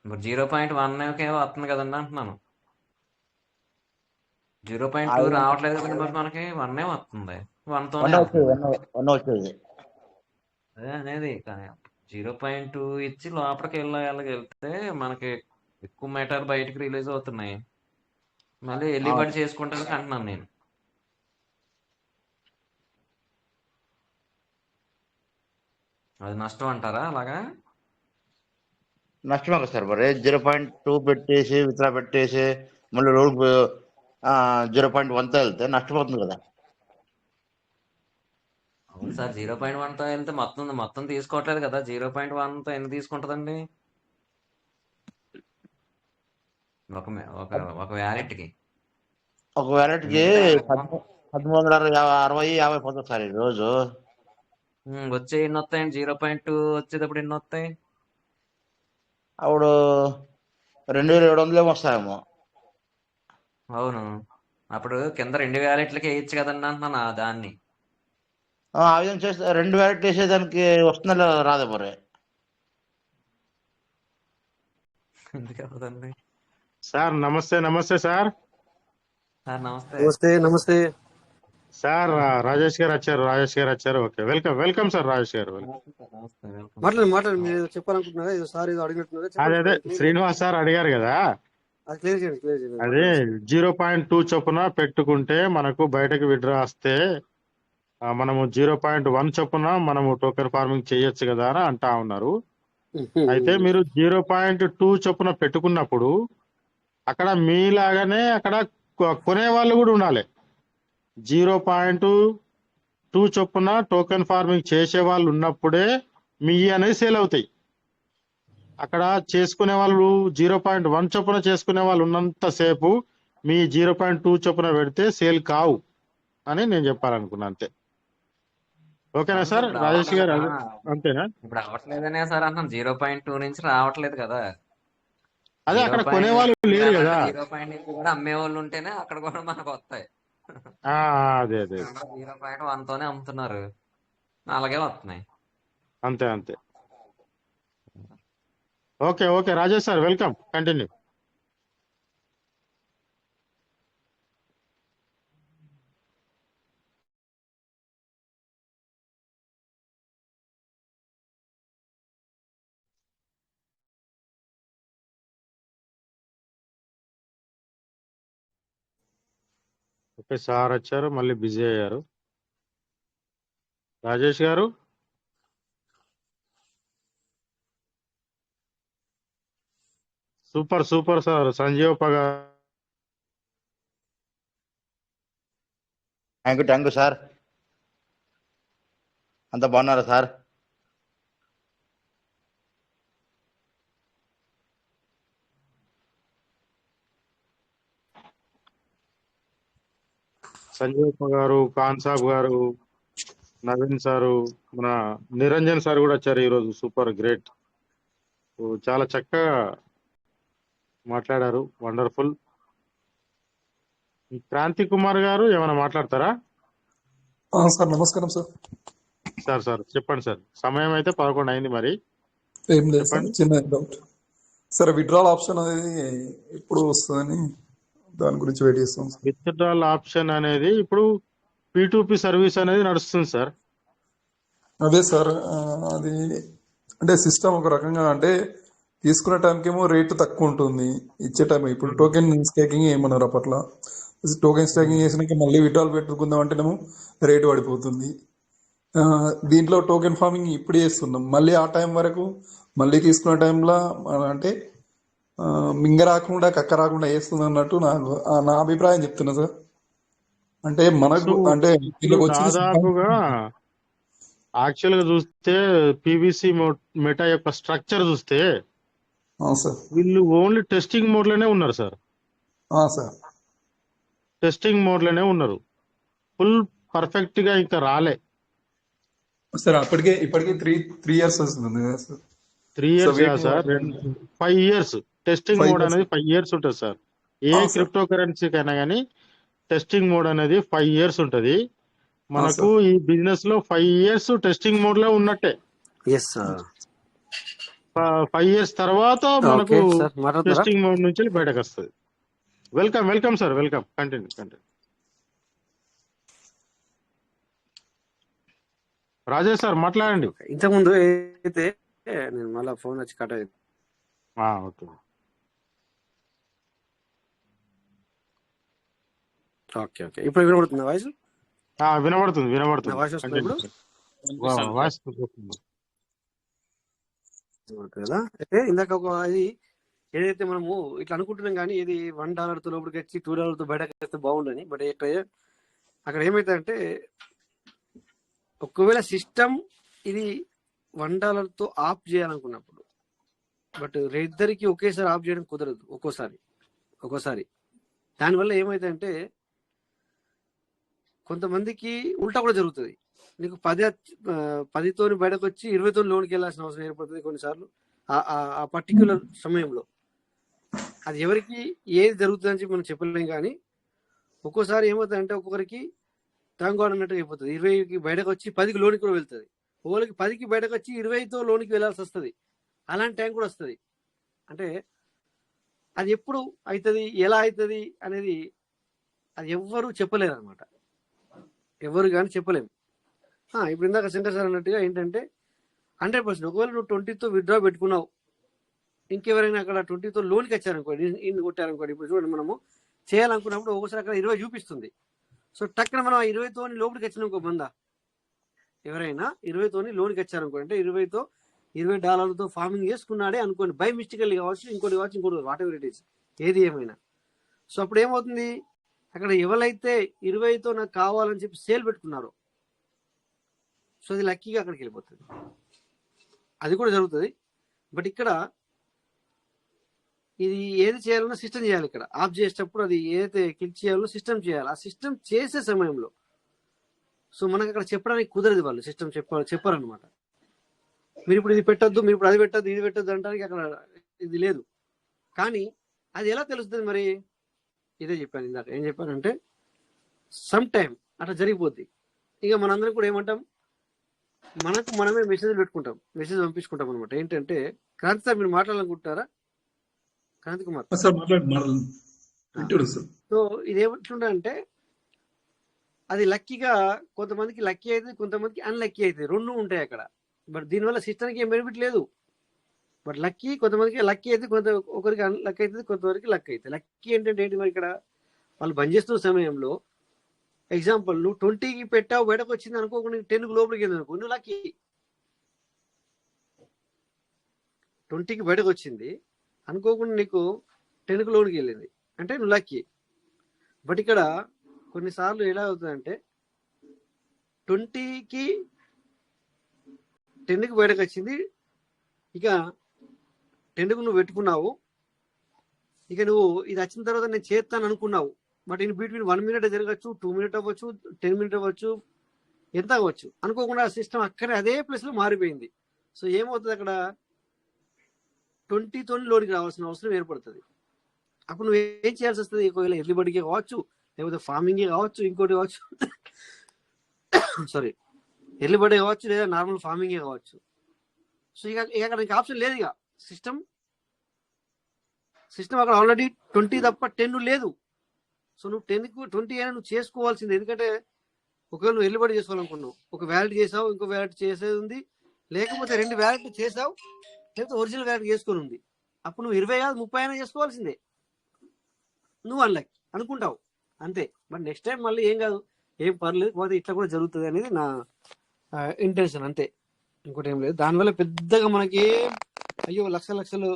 ఇప్పుడు 0.1 వస్తుంది కదండి అంటున్నాను. 0.2 అది రావట్లేదు కదండి మరి మనకి 1 వస్తుంది. 1తోనే 1 వచ్చేది, వెళ్తుంది. 1 వచ్చేది. అదే అనేది కానీ 0.2 ఇచ్చి లోపలికి వెళ్తే మనకి ఎక్కువ మెటల్ బయటకు రిలీజ్ అవుతున్నాయి. మళ్ళీ ఎల్లిబడి అవును చేసుకుంటానికి అంటున్నాను నేను. అది నష్టం అంటారా అలాగా? నష్టమే కదా సార్. మరి 0.2 పెట్టేసి విత్డ్రా పెట్టేసి మళ్ళీ రోజు 0.1తో వెళ్తే నష్టపోతుంది కదా. అవును సార్, 0.1తో వెళ్తే మొత్తం తీసుకోవట్లేదు కదా. 0.1తో ఎన్ని తీసుకుంటుందండి ఒక ఒక ఒక వ్యాలెట్కి? ఒక వ్యాలెట్కి మిగతా 1360 పోతుంది సార్ ఈ రోజు. వచ్చే ఎన్ని వస్తాయండి? 0.2 వచ్చేటప్పుడు ఎన్ని వస్తాయి? అప్పుడు 2700 వస్తాయేమో. అవును, అప్పుడు కింద 2 వ్యాలెట్లకి వేయచ్చు కదండి అంటున్నాను దాన్ని. ఆ విధంగా చేస్తే 2 వ్యాలెట్ వేసేదానికి వస్తుందా రాదా మరి? ఎందుకు అవ్వదండి? సార్ నమస్తే నమస్తే సార్. సార్ నమస్తే. నమస్తే నమస్తే సార్ రాజేష్ గారు వచ్చారు. ఓకే, వెల్కమ్ సార్ రాజేష్ గారు. నమస్తే సార్, నమస్తే, వెల్కమ్. మాట్లాడండి మీరు ఏదో చెప్పాలనుకుంటున్నారా? ఏదో సార్ ఏదో అడిగినట్టున్నారా? అదే చెప్పండి. శ్రీనివాస్ సార్ అడిగారు కదా, అది క్లియర్ చేయండి. అదే 0.2 చొప్పున పెట్టుకుంటే మనకు బయటకు విడ్రా వస్తే మనము 0.1 చొప్పున మనము టోకెన్ ఫార్మింగ్ చేయొచ్చు కదా అని అంటా ఉన్నారు. అయితే మీరు 0.2 చొప్పున పెట్టుకున్నప్పుడు అక్కడ మీలాగానే అక్కడ కొనే వాళ్ళు కూడా ఉండాలి. 0.2 చొప్పున టోకెన్ ఫార్మింగ్ చేసే వాళ్ళు ఉన్నప్పుడే మీ అనేది సేల్ అవుతాయి. అక్కడ చేసుకునే వాళ్ళు 0.1 చొప్పున చేసుకునే వాళ్ళు ఉన్నంతసేపు మీ 0.2 చొప్పున పెడితే సేల్ కావు అని నేను చెప్పాలనుకున్నా, అంతే. ఓకేనా సార్ రాజేష్ గారు? అంతేనా? ఇప్పుడు అవ్వట్లేదనే సార్ అంటున్నాం. 0.2 నుంచి రావట్లేదు కదా. అదే అక్కడ కొనేవాళ్ళు లేరు కదా. 0.2 నుంచి కూడా అమ్మే వాళ్ళు ఉంటేనే అక్కడ కూడా మనకు వస్తాయి. అదే 0.1 తోనే అమ్ముతున్నారు, అలాగే వస్తున్నాయి. అంతే. Okay Rajesh sir, welcome, continue. Okay, sir వచ్చారు, మళ్ళీ బిజీ అయ్యారు. రాజేష్ గారు సూపర్ సార్. సంజీవప్ప గారు థ్యాంక్ యూ సార్. అంత బాగున్నారా సార్? సంజీవప్ప గారు, ఖాన్ సాబ్ గారు, నవీన్ సారు, మన నిరంజన్ సార్ కూడా వచ్చారు ఈరోజు. సూపర్, గ్రేట్, చాలా చక్కగా మాట్లాడారు, వండర్ఫుల్. క్రాంతి కుమార్ గారు ఏమైనా మాట్లాడతారా? సార్ నమస్కారం సార్. సార్ చెప్పండి సార్. సమయం అయితే 11 అయింది, మరి ఏం లేదు సార్, చెప్పండి. చిన్న డౌట్ సార్. విత్డ్రాల్ ఆప్షన్ అనేది ఎప్పుడు వస్తుందని దాని గురించి వెయిట్ చేస్తాం సార్. విత్డ్రాల్ ఆప్షన్ అనేది ఇప్పుడు P2P సర్వీస్ అనేది నడుస్తుంది సార్. అదే సార్, అది అంటే సిస్టమ్ ఒక రకంగా అంటే తీసుకునే టైంకేమో రేటు తక్కువ ఉంటుంది, ఇచ్చే టైం ఇప్పుడు టోకెన్ స్టేకింగ్ ఏమన్నారు అప్పట్లో. టోకెన్ స్టేకింగ్ చేసినాక మళ్ళీ విత్డ్రాల్ పెట్టుకుందాం అంటేనేమో రేటు పడిపోతుంది. దీంట్లో టోకెన్ ఫార్మింగ్ ఇప్పుడు చేస్తున్నాం, మళ్ళీ ఆ టైం వరకు మళ్ళీ తీసుకునే టైంలో అంటే మింగ రాకుండా కక్క రాకుండా వేస్తుంది అన్నట్టు నా అభిప్రాయం చెప్తున్నా సార్. అంటే మనకు అంటే వీళ్ళకి వచ్చిన దాదాపుగా యాక్చువల్ గా చూస్తే పీవీసీ మెటా యొక్క స్ట్రక్చర్ చూస్తే సార్ వీళ్ళు ఓన్లీ టెస్టింగ్ మోడ్ లోనే ఉన్నారు సార్. సార్ టెస్టింగ్ మోడ్ లోనే ఉన్నారు, ఫుల్ పర్ఫెక్ట్ గా ఇంకా రాలే సార్. ఇప్పటికే త్రీ ఇయర్స్ వస్తుంది కదా sir. 3 years sir, 5 years testing mode అనేది 5 ఇయర్స్ ఉంటుంది సార్. ఏ క్రిప్టో కరెన్సీకైనా కానీ టెస్టింగ్ మోడ్ అనేది 5 ఇయర్స్ ఉంటుంది. మనకు ఈ బిజినెస్ లో 5 ఇయర్స్ టెస్టింగ్ మోడ్ లో ఉన్నట్టే. 5 ఇయర్స్ తర్వాత మనకు టెస్టింగ్ మోడ్ నుంచి బయటకు వస్తుంది. Welcome sir, welcome, continue. Rajesh sir మాట్లాడండి. ఇంతకుముందు అయితే నేను మళ్ళీ ఫోన్ వచ్చి కట్ అయింది. ఓకే ఇప్పుడు వినబడుతుంది వాయిస్? వినబడుతుంది. వాయిస్ వస్తుంది ఇప్పుడు కదా. అయితే ఇందాక అది ఏదైతే మనము ఇట్లా అనుకుంటున్నాం కానీ ఇది $1 తో లోపలికి వచ్చి $2 తో బయటకు వస్తే బాగుండని. బట్ అక్కడ ఏమైతుందంటే ఒకవేళ సిస్టమ్ ఇది $1 తో ఆఫ్ చేయాలనుకున్నప్పుడు, బట్ ఇద్దరికి ఒకేసారి ఆఫ్ చేయడం కుదరదు. ఒక్కోసారి దానివల్ల ఏమైతుందంటే కొంతమందికి ఉల్టా కూడా జరుగుతుంది. నీకు 10 తోని బయటకు వచ్చి 20 తోని లోనికి వెళ్ళాల్సిన అవసరం ఏర్పడుతుంది కొన్నిసార్లు ఆ పర్టిక్యులర్ సమయంలో. అది ఎవరికి ఏది జరుగుతుందని చెప్పి మనం చెప్పలేం. కానీ ఒక్కోసారి ఏమవుతుందంటే ఒక్కొక్కరికి తాంగోడ్ అన్నట్టుగా అయిపోతుంది. 20కి బయటకు వచ్చి 10కి లోనికి కూడా వెళ్తుంది. ఒకరికి 10కి బయటకు వచ్చి 20తో లోనికి వెళ్ళాల్సి వస్తుంది. అలాంటి టైం కూడా వస్తుంది. అంటే అది ఎప్పుడు అవుతుంది, ఎలా అవుతుంది అనేది అది ఎవ్వరూ చెప్పలేరు అనమాట. ఎవరు కానీ చెప్పలేము. ఇప్పుడు ఇందాక సెంటర్ సార్ అన్నట్టుగా ఏంటంటే 100%. ఒకవేళ నువ్వు 20తో విత్డ్రా పెట్టుకున్నావు, ఇంకెవరైనా అక్కడ 20తో లోన్కి వచ్చారనుకోండి, ఇన్ని కొట్టారనుకోండి. ఇప్పుడు చూడండి, మనము చేయాలనుకున్నప్పుడు ఒకసారి అక్కడ 20 చూపిస్తుంది. సో టక్కున మనం ఆ 20తో లోపలికి వచ్చిన ఇంకో మందా, ఎవరైనా 20తో లోన్కి వచ్చారనుకోండి, అంటే 20తో $20తో ఫార్మింగ్ చేసుకున్నాడే అనుకోండి, బై మిస్టేకల్ కావచ్చు, ఇంకోటి వాట్ ఎవర్ ఇట్ ఈస్, ఏది ఏమైనా. సో అప్పుడు ఏమవుతుంది, అక్కడ ఎవరైతే 20తో నాకు కావాలని చెప్పి సేల్ పెట్టుకున్నారో, సో అది లక్కీగా అక్కడికి వెళ్ళిపోతుంది. అది కూడా జరుగుతుంది. బట్ ఇక్కడ ఇది ఏది చేయాలన్నా సిస్టమ్ చేయాలి. ఇక్కడ ఆఫ్ చేసేటప్పుడు అది ఏదైతే క్లిక్ చేయాలో సిస్టమ్ చేయాలి. ఆ సిస్టమ్ చేసే సమయంలో సో మనకు అక్కడ చెప్పడానికి కుదరదు, వాళ్ళు సిస్టమ్ చెప్పారనమాట. మీరు ఇప్పుడు ఇది పెట్టద్దు, మీరు ఇప్పుడు అది పెట్టద్దు, ఇది పెట్టద్దు అనడానికి అక్కడ ఇది లేదు. కానీ అది ఎలా తెలుస్తుంది మరి? ఇదే చెప్పాను ఇందాక. ఏం చెప్పానంటే సమ్ టైం అట్లా జరిగిపోద్ది. ఇక మనందరం కూడా ఏమంటాం, మనకు మనమే మెసేజ్ పెట్టుకుంటాం, మెసేజ్ పంపించుకుంటాం అనమాట. ఏంటంటే, క్రాంతి సార్ మీరు మాట్లాడాలనుకుంటున్నారా? క్రాంతి కుమార్ సో ఇది ఏమంటుండే, అది లక్కీగా కొంతమందికి లక్కీ అవుతుంది, కొంతమందికి అన్లక్కీ అవుతుంది, రెండు ఉంటాయి అక్కడ. బట్ దీనివల్ల సిస్టమ్కి ఏం బెనిఫిట్ లేదు. బట్ లక్కీ కొంతమందికి లక్కీ అయితే, ఒకరికి అన్లక్కీ అవుతుంది, కొంతవరకు లక్కీ అవుతుంది. లక్కీ ఏంటంటే ఏంటి మరి, ఇక్కడ వాళ్ళు బంద్ చేస్తున్న సమయంలో ఎగ్జాంపుల్ నువ్వు 20కి పెట్టావు, బయటకు వచ్చింది అనుకోకుండా 10కి లోపలికి వెళ్ళింది అనుకో, నువ్వు లక్కీ. 20కి బయటకు వచ్చింది అనుకోకుండా నీకు 10కి లోనికి వెళ్ళింది అంటే నువ్వు లక్కీ. బట్ ఇక్కడ కొన్నిసార్లు ఎలా అవుతుందంటే 20కి 10కి బయటకు వచ్చింది, ఇక 10కి నువ్వు పెట్టుకున్నావు, ఇక నువ్వు ఇది వచ్చిన తర్వాత నేను చేస్తాను అనుకున్నావు. బట్ ఇన్ బిట్వీన్ 1 minute జరగచ్చు, 2 minutes అవ్వచ్చు, 10 minutes అవ్వచ్చు, ఎంత అవ్వచ్చు. అనుకోకుండా ఆ సిస్టమ్ అక్కడే అదే ప్లేస్లో మారిపోయింది. సో ఏమవుతుంది, అక్కడ 20తో లోనికి రావాల్సిన అవసరం ఏర్పడుతుంది. అప్పుడు నువ్వు ఏం చేయాల్సి వస్తుంది, ఒకవేళ ఎర్లీ బర్డ్కే కావచ్చు, లేకపోతే ఫార్మింగే కావచ్చు, ఇంకోటి కావచ్చు, సారీ ఎర్లీ బర్డే కావచ్చు, లేదా నార్మల్ ఫార్మింగే కావచ్చు. సో ఇక అక్కడ నీకు ఆప్షన్ లేదు. ఇక సిస్టమ్ అక్కడ ఆల్రెడీ 20 తప్ప 10 లేదు. సో నువ్వు 20 అయినా నువ్వు చేసుకోవాల్సింది. ఎందుకంటే ఒకవేళ నువ్వు ఎర్లీ బర్డ్ చేసుకోవాలనుకున్నావు, ఒక వ్యాలిడ్ చేసావు, ఇంకో వ్యాలిడ్ చేసేది ఉంది, లేకపోతే 2 వ్యాలిడ్ చేసావు, లేకపోతే ఒరిజినల్ వ్యాలిడ్ చేసుకొని ఉంది. అప్పుడు నువ్వు 20 కాదు 30 అయినా చేసుకోవాల్సిందే. నువ్వు అన్లక్ అనుకుంటావు అంతే. బట్ నెక్స్ట్ టైం మళ్ళీ ఏం కాదు, ఏం పర్లేదు, పోతే ఇట్లా కూడా జరుగుతుంది అనేది నా ఇంటెన్షన్ అంతే, ఇంకోటి ఏం లేదు. దానివల్ల పెద్దగా మనకి అయ్యో లక్షలు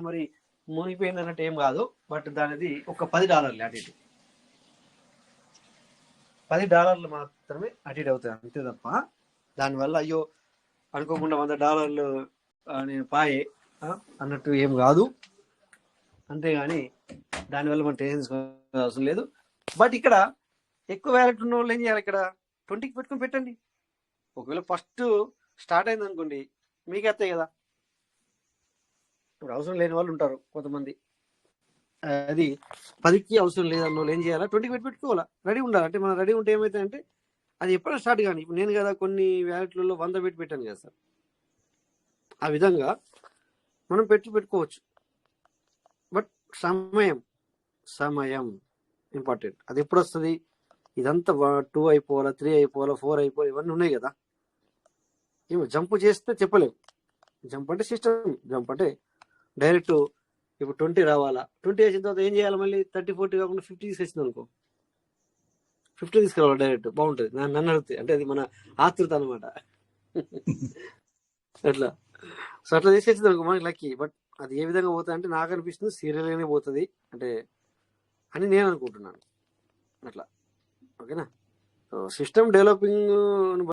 మరి మునిగిపోయింది అన్నట్టు ఏం కాదు. బట్ దానిది ఒక $10 అటు ఇటు, $10 మాత్రమే అటు ఇటు అవుతాయి అంతే తప్ప దానివల్ల అయ్యో అనుకోకుండా $100 నేను పాయే అన్నట్టు ఏం కాదు. అంతేగాని దానివల్ల మనం టెన్షన్ తీసుకోవాల్సిన అవసరం లేదు. బట్ ఇక్కడ ఎక్కువ వ్యాలెట్ ఉన్న వాళ్ళు ఏం చేయాలి, ఇక్కడ 20కి పెట్టుకుని పెట్టండి. ఒకవేళ ఫస్ట్ స్టార్ట్ అయింది అనుకోండి, మీకే వస్తాయి కదా. ఇప్పుడు అవసరం లేని వాళ్ళు ఉంటారు కొంతమంది, అది 10కి అవసరం లేదన్న వాళ్ళు ఏం చేయాలా, 20కి పెట్టుకోవాలా, రెడీ ఉండాలి. అంటే మనం రెడీ ఉంటే ఏమైతే అంటే అది ఎప్పుడైనా స్టార్ట్ కానీ. ఇప్పుడు నేను కదా కొన్ని వ్యాలెట్లలో 100 పెట్టాను కదా సార్, ఆ విధంగా మనం పెట్టుకోవచ్చు. బట్ సమయం ఇంపార్టెంట్. అది ఎప్పుడు వస్తుంది, ఇదంతా 2 అయిపోవాలా, 3 అయిపోవాలా, 4 అయిపోవాలి, ఇవన్నీ ఉన్నాయి కదా. ఏమో జంప్ చేస్తే చెప్పలేము. జంప్ అంటే సిస్టమ్ జంప్ అంటే డైరెక్ట్ ఇప్పుడు 20 రావాలా, 20 వచ్చిన తర్వాత ఏం చేయాలి, మళ్ళీ 30, 40 కాకుండా 50 తీసుకొచ్చింది అనుకో, 50 తీసుకురావాలి డైరెక్ట్, బాగుంటుంది. నన్ను అడిగితే అంటే అది మన ఆతృత అనమాట. అట్లా సో అట్లా తీసుకొచ్చింది అనుకో మనకి లక్కీ. బట్ అది ఏ విధంగా పోతుంది అంటే నాకు అనిపిస్తుంది సీరియల్గానే పోతుంది అంటే అని నేను అనుకుంటున్నాను. అట్లా ఓకేనా. సో సిస్టమ్ డెవలపింగ్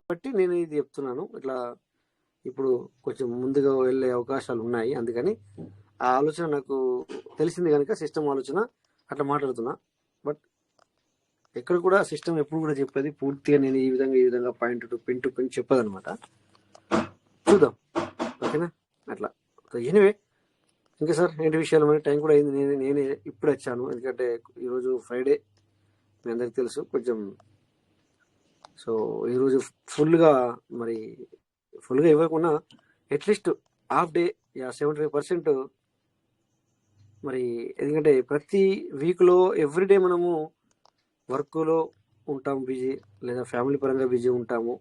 బట్టి నేను ఇది చెప్తున్నాను. ఇట్లా ఇప్పుడు కొంచెం ముందుగా వెళ్ళే అవకాశాలు ఉన్నాయి, అందుకని ఆ ఆలోచన నాకు తెలిసింది కనుక సిస్టమ్ ఆలోచన అట్లా మాట్లాడుతున్నా. బట్ ఎక్కడ కూడా సిస్టమ్ ఎప్పుడు కూడా చెప్పేది పూర్తిగా నేను ఈ విధంగా పాయింట్ టు పిన్ చెప్పదనమాట. చూద్దాం ఓకేనా. అట్లా ఎనివే ఇంకా సార్ ఏంటి విషయాలు, మరి టైం కూడా అయింది. నేనే ఇప్పుడు వచ్చాను, ఎందుకంటే ఈరోజు ఫ్రైడే మీ అందరికి తెలుసు కొంచెం. సో ఈరోజు ఫుల్గా ఇవ్వకుండా అట్లీస్ట్ హాఫ్ డే 75% మరి ఎందుకంటే ప్రతి వీక్లో ఎవ్రీడే మనము వర్క్లో ఉంటాం బిజీ, లేదా ఫ్యామిలీ పరంగా బిజీ ఉంటాము.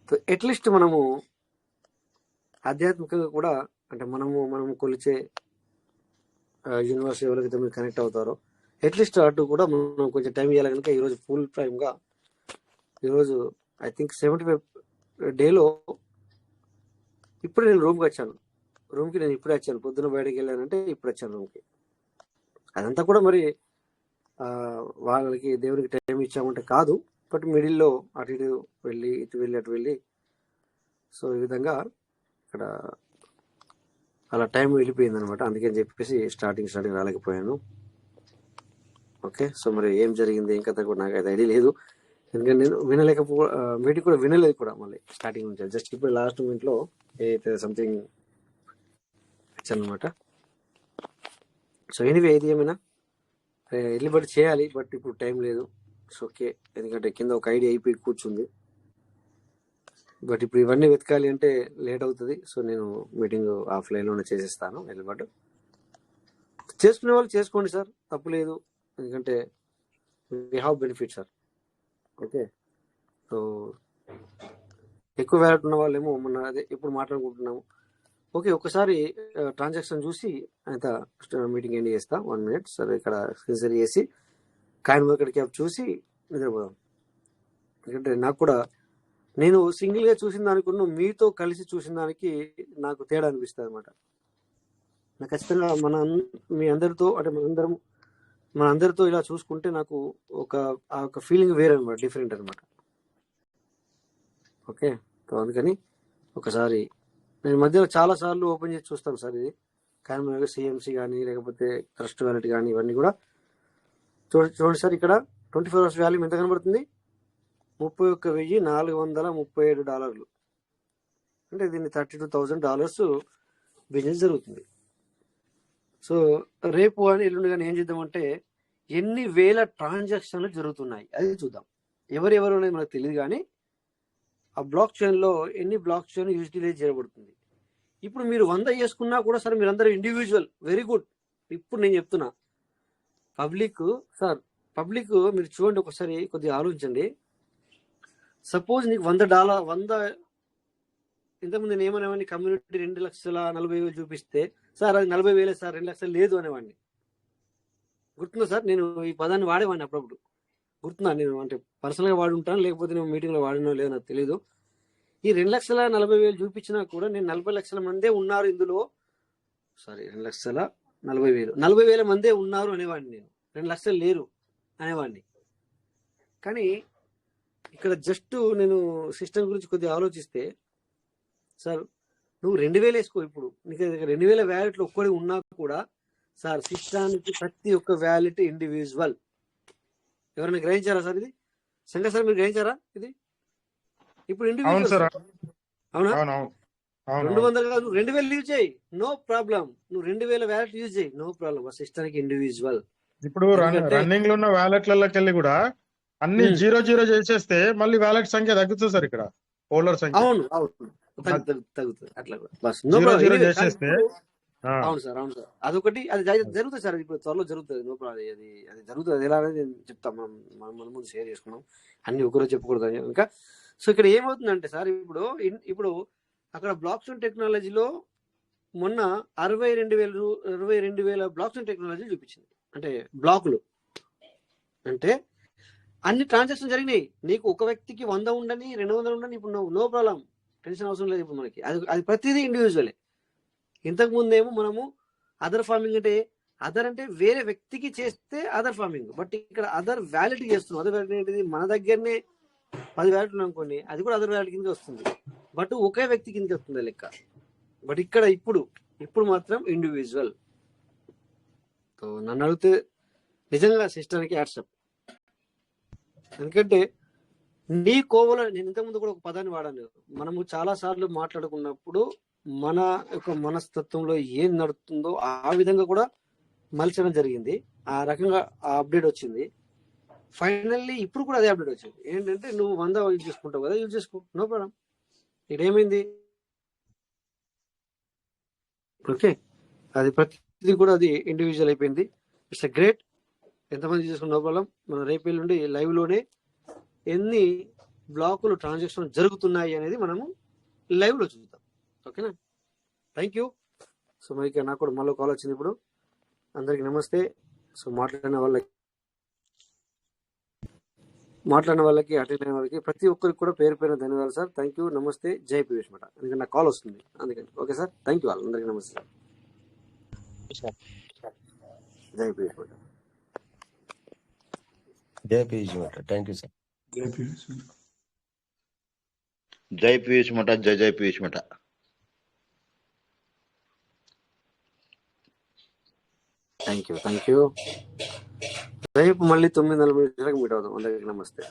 సో అట్లీస్ట్ మనము ఆధ్యాత్మికంగా కూడా అంటే మనము కొలిచే యూనివర్స్ ఎవరికైతే మీరు కనెక్ట్ అవుతారో అట్లీస్ట్ అటు కూడా మనం కొంచెం టైం ఇవ్వాలి కనుక ఈరోజు ఫుల్ టైమ్గా ఈరోజు ఐ థింక్ 75 డేలో ఇప్పుడు నేను రూమ్కి వచ్చాను. రూమ్కి నేను ఇప్పుడే వచ్చాను. పొద్దున బయటకు వెళ్ళానంటే ఇప్పుడు వచ్చాను రూమ్కి. అదంతా కూడా మరి వాళ్ళకి దేవునికి టైం ఇచ్చామంటే కాదు, బట్ మిడిల్లో అటు ఇటు వెళ్ళి ఇటు వెళ్ళి అటు వెళ్ళి సో ఈ విధంగా ఇక్కడ అలా టైం వెళ్ళిపోయింది అనమాట. అందుకని చెప్పేసి స్టార్టింగ్ రాలేకపోయాను. ఓకే, సో మరి ఏం జరిగింది ఏం కథ కూడా నాకు అయితే ఐడియా లేదు, ఎందుకంటే నేను మీటింగ్ కూడా వినలేదు కూడా మళ్ళీ స్టార్టింగ్ నుంచి. జస్ట్ ఇప్పుడు లాస్ట్ మూమెంట్లో ఏదైతే సంథింగ్ వచ్చాను అనమాట. సో ఎనీవే ఏది ఏమైనా వెళ్ళి బట్ చేయాలి, బట్ ఇప్పుడు టైం లేదు. సో ఓకే, ఎందుకంటే కింద ఒక ఐడియా అయిపోయి కూర్చుంది, బట్ ఇప్పుడు ఇవన్నీ వెతకాలి అంటే లేట్ అవుతుంది. సో నేను మీటింగ్ ఆఫ్లైన్లోనే చేసేస్తాను. వెళ్ళబట్ చేసుకునే వాళ్ళు చేసుకోండి సార్, తప్పు లేదు, ఎందుకంటే we have benefit sir. Okay, so ఎక్కువ వ్యాలెట్ ఉన్న వాళ్ళు ఏమో మొన్న అదే ఇప్పుడు మాట్లాడుకుంటున్నాము. ఓకే, ఒకసారి ట్రాన్సాక్షన్ చూసి అంత మీటింగ్ ఎండ్ చేస్తా. 1 minute సరే, ఇక్కడ స్క్రీన్ షేర్ చేసి కాయిన్ మార్కెట్ క్యాప్ చూసి నిద్రపోదాం. ఎందుకంటే నాకు కూడా నేను సింగిల్గా చూసిన దానికి మీతో కలిసి చూసిన దానికి నాకు తేడా అనిపిస్తుంది అనమాట. నాకు ఖచ్చితంగా మీ అందరితో అంటే మన అందరితో ఇలా చూసుకుంటే నాకు ఒక ఫీలింగ్ వేరే అనమాట, డిఫరెంట్ అనమాట. ఓకే, సో అందుకని ఒకసారి నేను మధ్యలో చాలా సార్లు ఓపెన్ చేసి చూస్తాను సార్. ఇది కాయిన్ సిఎంసి కానీ లేకపోతే ట్రస్ట్ వ్యాలెట్ కానీ ఇవన్నీ కూడా చూడండి సార్. ఇక్కడ 24 hours వాల్యూమ్ ఎంత కనబడుతుంది? $31,437. అంటే దీన్ని $32,000 బిజినెస్ జరుగుతుంది. సో రేపు అని ఎల్లుండి కానీ ఏం చేద్దామంటే ఎన్ని వేల ట్రాన్సాక్షన్లు జరుగుతున్నాయి అది చూద్దాం. ఎవరెవరు అనేది మనకు తెలియదు, కానీ ఆ బ్లాక్ చైన్లో ఎన్ని బ్లాక్ చైన్ యూటిలైజ్ చేయబడుతుంది. ఇప్పుడు మీరు 100 చేసుకున్నా కూడా సరే, మీరందరూ ఇండివిజువల్, వెరీ గుడ్. ఇప్పుడు నేను చెప్తున్నా పబ్లిక్ మీరు చూడండి ఒకసారి, కొద్దిగా ఆలోచించండి. సపోజ్ నీకు $100 ఇంతకుముందు నేను ఏమనేవాడిని, కమ్యూనిటీ 2,40,000 చూపిస్తే సార్ అది 40,000 సార్, 2 లక్షలు లేదు అనేవాడిని. గుర్తుందా సార్? నేను ఈ పదాన్ని వాడేవాడిని అప్పుడప్పుడు. గుర్తుందా? నేను అంటే పర్సనల్గా వాడి ఉంటాను, లేకపోతే నేను మీటింగ్లో వాడినో లేదో నాకు తెలియదు. ఈ 2,40,000 చూపించినా కూడా నేను 40 లక్షల మందే ఉన్నారు ఇందులో, సారీ 2,40,000 40,000 మందే ఉన్నారు అనేవాడిని. నేను 2 లక్షలు లేరు అనేవాడిని. కానీ ఇక్కడ జస్ట్ నేను సిస్టమ్ గురించి కొద్దిగా ఆలోచిస్తే, సార్ నువ్వు 2,000 వేసుకో. ఇప్పుడు నీకు 2,000 వ్యాలెట్లు ఒక్కడి ఉన్నా కూడా సార్, సిస్టానికి ప్రతి ఒక్క వ్యాలెట్ ఇండివిజువల్. ఎవరైనా గ్రహించారా సార్ ఇది? శంకర్ సార్ మీరు గ్రహించారా ఇది? ఇప్పుడు ఇండివిజువల్, అవునా? 200 కాదు, 2,000 యూజ్ చేయి, నో ప్రాబ్లం. నువ్వు 2,000 వ్యాలెట్ యూజ్ చేయి, నో ప్రాబ్లం. ఆ సిస్టానికి ఇండివిజువల్. ఇప్పుడు రన్నింగ్ లో ఉన్న వ్యాలెట్లకి వెళ్ళి కూడా అన్ని 0 చేసేస్తే మళ్ళీ వ్యాలెట్ సంఖ్య తగ్గుతుంది సార్. ఇక్కడ హోల్డర్ సంఖ్య అవును తగ్గుతుంది అట్లా కూడా. బస్ చేసేస్తే అవును సార్. అదొకటి, అది జరుగుతుంది సార్. ఇప్పుడు త్వరలో జరుగుతుంది, నో ప్రాబ్లం. అది జరుగుతుంది. అది ఎలా అనేది చెప్తాం, మనం ముందు షేర్ చేసుకున్నాం. అన్ని ఒకరోజు చెప్పకూడదు ఇంకా. సో ఇక్కడ ఏమవుతుందంటే సార్, ఇప్పుడు అక్కడ బ్లాక్ చైన్ టెక్నాలజీలో మొన్న 62,000 బ్లాక్ చైన్ టెక్నాలజీ చూపించింది. అంటే బ్లాకులు అంటే అన్ని ట్రాన్సాక్షన్ జరిగినాయి. నీకు ఒక వ్యక్తికి 100 ఉండని 200 ఉండని ఇప్పుడు నో ప్రాబ్లం, టెన్షన్ అవసరం లేదు. ఇప్పుడు మనకి అది ప్రతిదీ ఇండివిజువలే. ఇంతకు ముందేమో మనము అదర్ ఫార్మింగ్ అంటే వేరే వ్యక్తికి చేస్తే అదర్ ఫార్మింగ్, బట్ ఇక్కడ అదర్ వ్యాలిడ్ చేస్తున్నాం. అదర్ వ్యాలిడ్ ఏంటిది? మన దగ్గరనే 10 వ్యాలిడ్ అనుకోండి, అది కూడా అదర్ వ్యాలిడ్ కిందకి వస్తుంది, బట్ ఒకే వ్యక్తి కిందకి వస్తుంది లెక్క. బట్ ఇక్కడ ఇప్పుడు మాత్రం ఇండివిజువల్. నన్ను అడిగితే నిజంగా సిస్టర్కి యాడ్సప్. ఎందుకంటే నీ కోవలో నేను ఇంతకుముందు కూడా ఒక పదాన్ని వాడాను. మనము చాలా సార్లు మాట్లాడుకున్నప్పుడు మన యొక్క మనస్తత్వంలో ఏం నడుస్తుందో ఆ విధంగా కూడా మలచడం జరిగింది. ఆ రకంగా ఆ అప్డేట్ వచ్చింది. ఫైనల్లీ ఇప్పుడు కూడా అదే అప్డేట్ వచ్చింది. ఏంటంటే నువ్వు 100 యూజ్ చేసుకుంటావు కదా, యూజ్ చేసుకో, నో ప్రాబ్లం. ఇదేమైంది? ఓకే, అది ప్రతిదీ కూడా అది ఇండివిజువల్ అయిపోయింది. It's a great. ఎంతమంది చేసుకున్న లోపల మనం రేపు నుండి లైవ్ లోనే ఎన్ని బ్లాకులు ట్రాన్సాక్షన్ జరుగుతున్నాయి అనేది మనము లైవ్ లో చూద్దాం. ఓకేనా? Thank you. సో మరి నాకు కూడా మళ్ళీ కాల్ వచ్చింది ఇప్పుడు. అందరికి నమస్తే. సో మాట్లాడిన వాళ్ళకి అటెండ్ అయిన వాళ్ళకి ప్రతి ఒక్కరికి కూడా పేరు పేరు ధన్యవాదాలు సార్. థ్యాంక్ యూ, నమస్తే, జై పీయూష్ మాట. ఎందుకంటే నాకు కాల్ వస్తుంది అందుకని. Okay sir, thank you. అందరికి నమస్తే. జై పీయూష్ మాట. జై పీయూష్ మాట. Thank you sir. జై పీయూష్. జై పీయూష్ మఠ, జై జై పీయూష్ మఠ. Thank you. రేపు మళ్ళీ 9:40 మీట్ అవుదాం. అందరికి నమస్తే.